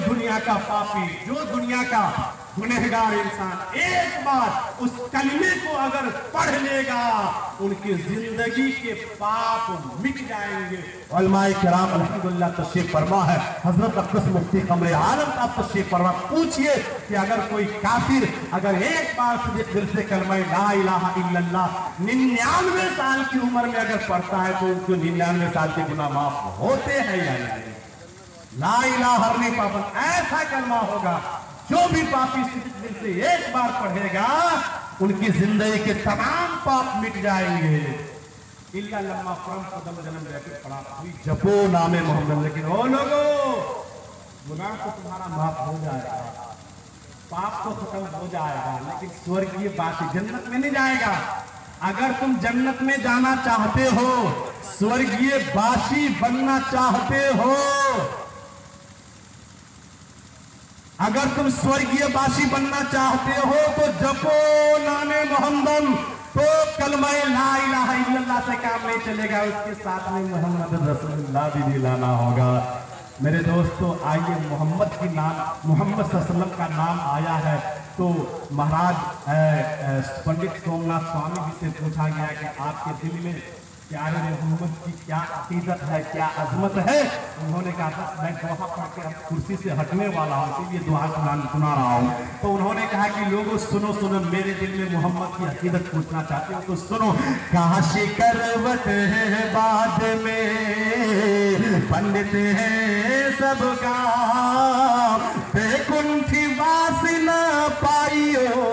दुनिया का पापी, जो दुनिया का गुनहगार इंसान एक बार उस कलमे को अगर पढ़ लेगा, उनकी जिंदगी के पाप मिट जाएंगे। उलमाए किराम अल्हम्दुलिल्लाह तशरीफ फरमा है, हजरत अब्दुस मुफ्ती कमरे आलम का तशरीफ फरमा। पूछिए कि अगर कोई काफिर अगर एक बार से दिल से कलमा ला इलाहा इल्लल्लाह 99 साल की उम्र में अगर पढ़ता है तो उनको 99 साल के गुनाह माफ होते हैं या नहीं? ला इलाहा पापन ऐसा कलमा होगा, जो भी पापी दिल से एक बार पढ़ेगा उनकी जिंदगी के तमाम पाप मिट जाएंगे। इल्ला लम्मा फरम कदम जन्म लेकर पड़ा हुई जपो नामे मोहम्मद। लेकिन ओ लोगों, गुनाह तो तुम्हारा माफ हो जाएगा, पाप तो खत्म हो जाएगा, लेकिन स्वर्गीय बासी जन्नत में नहीं जाएगा। अगर तुम जन्नत में जाना चाहते हो, स्वर्गीय बासी बनना चाहते हो, अगर तुम स्वर्गीय बासी बनना चाहते हो तो जपो नामे मोहम्मद, तो कलमा ला इलाहा इल्लल्लाह से काम नहीं चलेगा, उसके साथ में मोहम्मद रसूलुल्लाह भी लाना होगा। मेरे दोस्तों, आइए मोहम्मद की नाम, मोहम्मद सल्लल्लाहु अलैहि वसल्लम का नाम आया है तो महाराज पंडित सोमनाथ स्वामी जी से पूछा गया कि आपके दिल में प्यारे मोहम्मद की क्या अकीदत है, क्या अजमत है? उन्होंने कहा बस मैं दुआ पढ़ के कुर्सी से हटने वाला हूँ, इसीलिए दुआ सुना रहा हूँ। तो उन्होंने कहा कि लोगों सुनो सुनो, मेरे दिल में मोहम्मद की अकीदत पूछना चाहते हो तो सुनो। काशी करवट है बाद में, पंडित है सबका, बेकुंठी वासना पाइयो,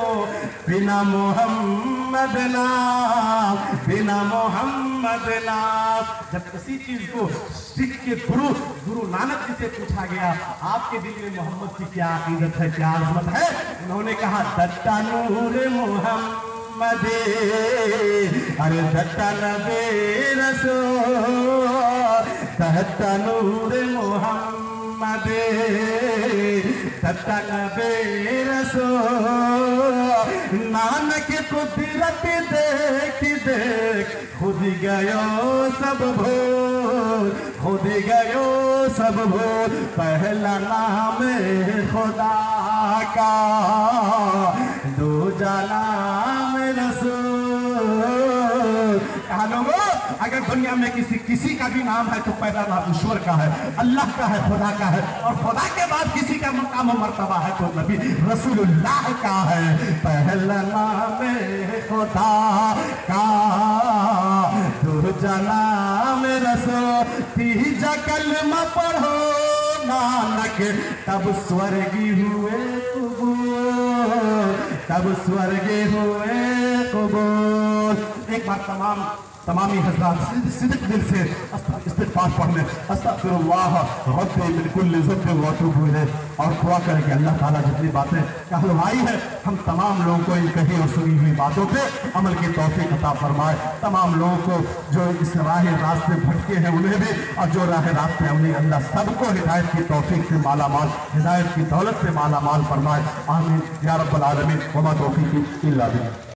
बिना मोहम्मद नाम, बिना मोहम्मद नाम। जब किसी चीज को सिख के गुरु नानक जी से पूछा गया आपके दिल में मोहम्मद की क्या अकीदत है, क्या अजमत है, उन्होंने कहा दत्ता नूर मोहम्मद मोहम्मदे, अरे दत्ता नबी रसूल, दत्ता नूर मोहम्मदे, दत्ता नबी रसूल। नानक कुदरत देख देख खुद गयो सब भूल, खुद गयो सब भूल। पहला नाम खुदा का, दूजा नाम रसूल। कहा लोगों, अगर दुनिया में किसी का भी नाम है तो पहला नाम ईश्वर का है, अल्लाह का है, खुदा का है। और खुदा के बाद किसी का मकाम और मर्तबा है तो नबी रसूलुल्लाह का है। पहला नाम खुदा का, दूजा नाम रसूल। तीजा कलमा पढ़ो नानक, तब स्वर्गी हुए कबूल, तब स्वर्गी हुए कबूल। एक बार तमामी हज़रात सिद्क दिल से इस्तिग़फ़ार पढ़ लें। अस्तग़फ़िरुल्लाह रब्बी मिन कुल्लि ज़ंबिन व अतूबु इलैह। और दुआ करें कि अल्लाह ताला जितनी बातें कहलवाई है हम तमाम लोगों को इन कही और सुनी हुई बातों पे अमल की तौफ़ीक़ अता फरमाए। तमाम लोगों को जो इस राह रास्ते भटके हैं उन्हें भी, और जो राह रास्ते हैं उन्हें अल्लाह सबको हिदायत की तौफ़ीक़ से मालामाल, हिदायत की दौलत से मालामाल फरमाए। आमीन या रब्बल आलमीन। वमा तौफ़ीक़ी इल्ला बिल्लाह।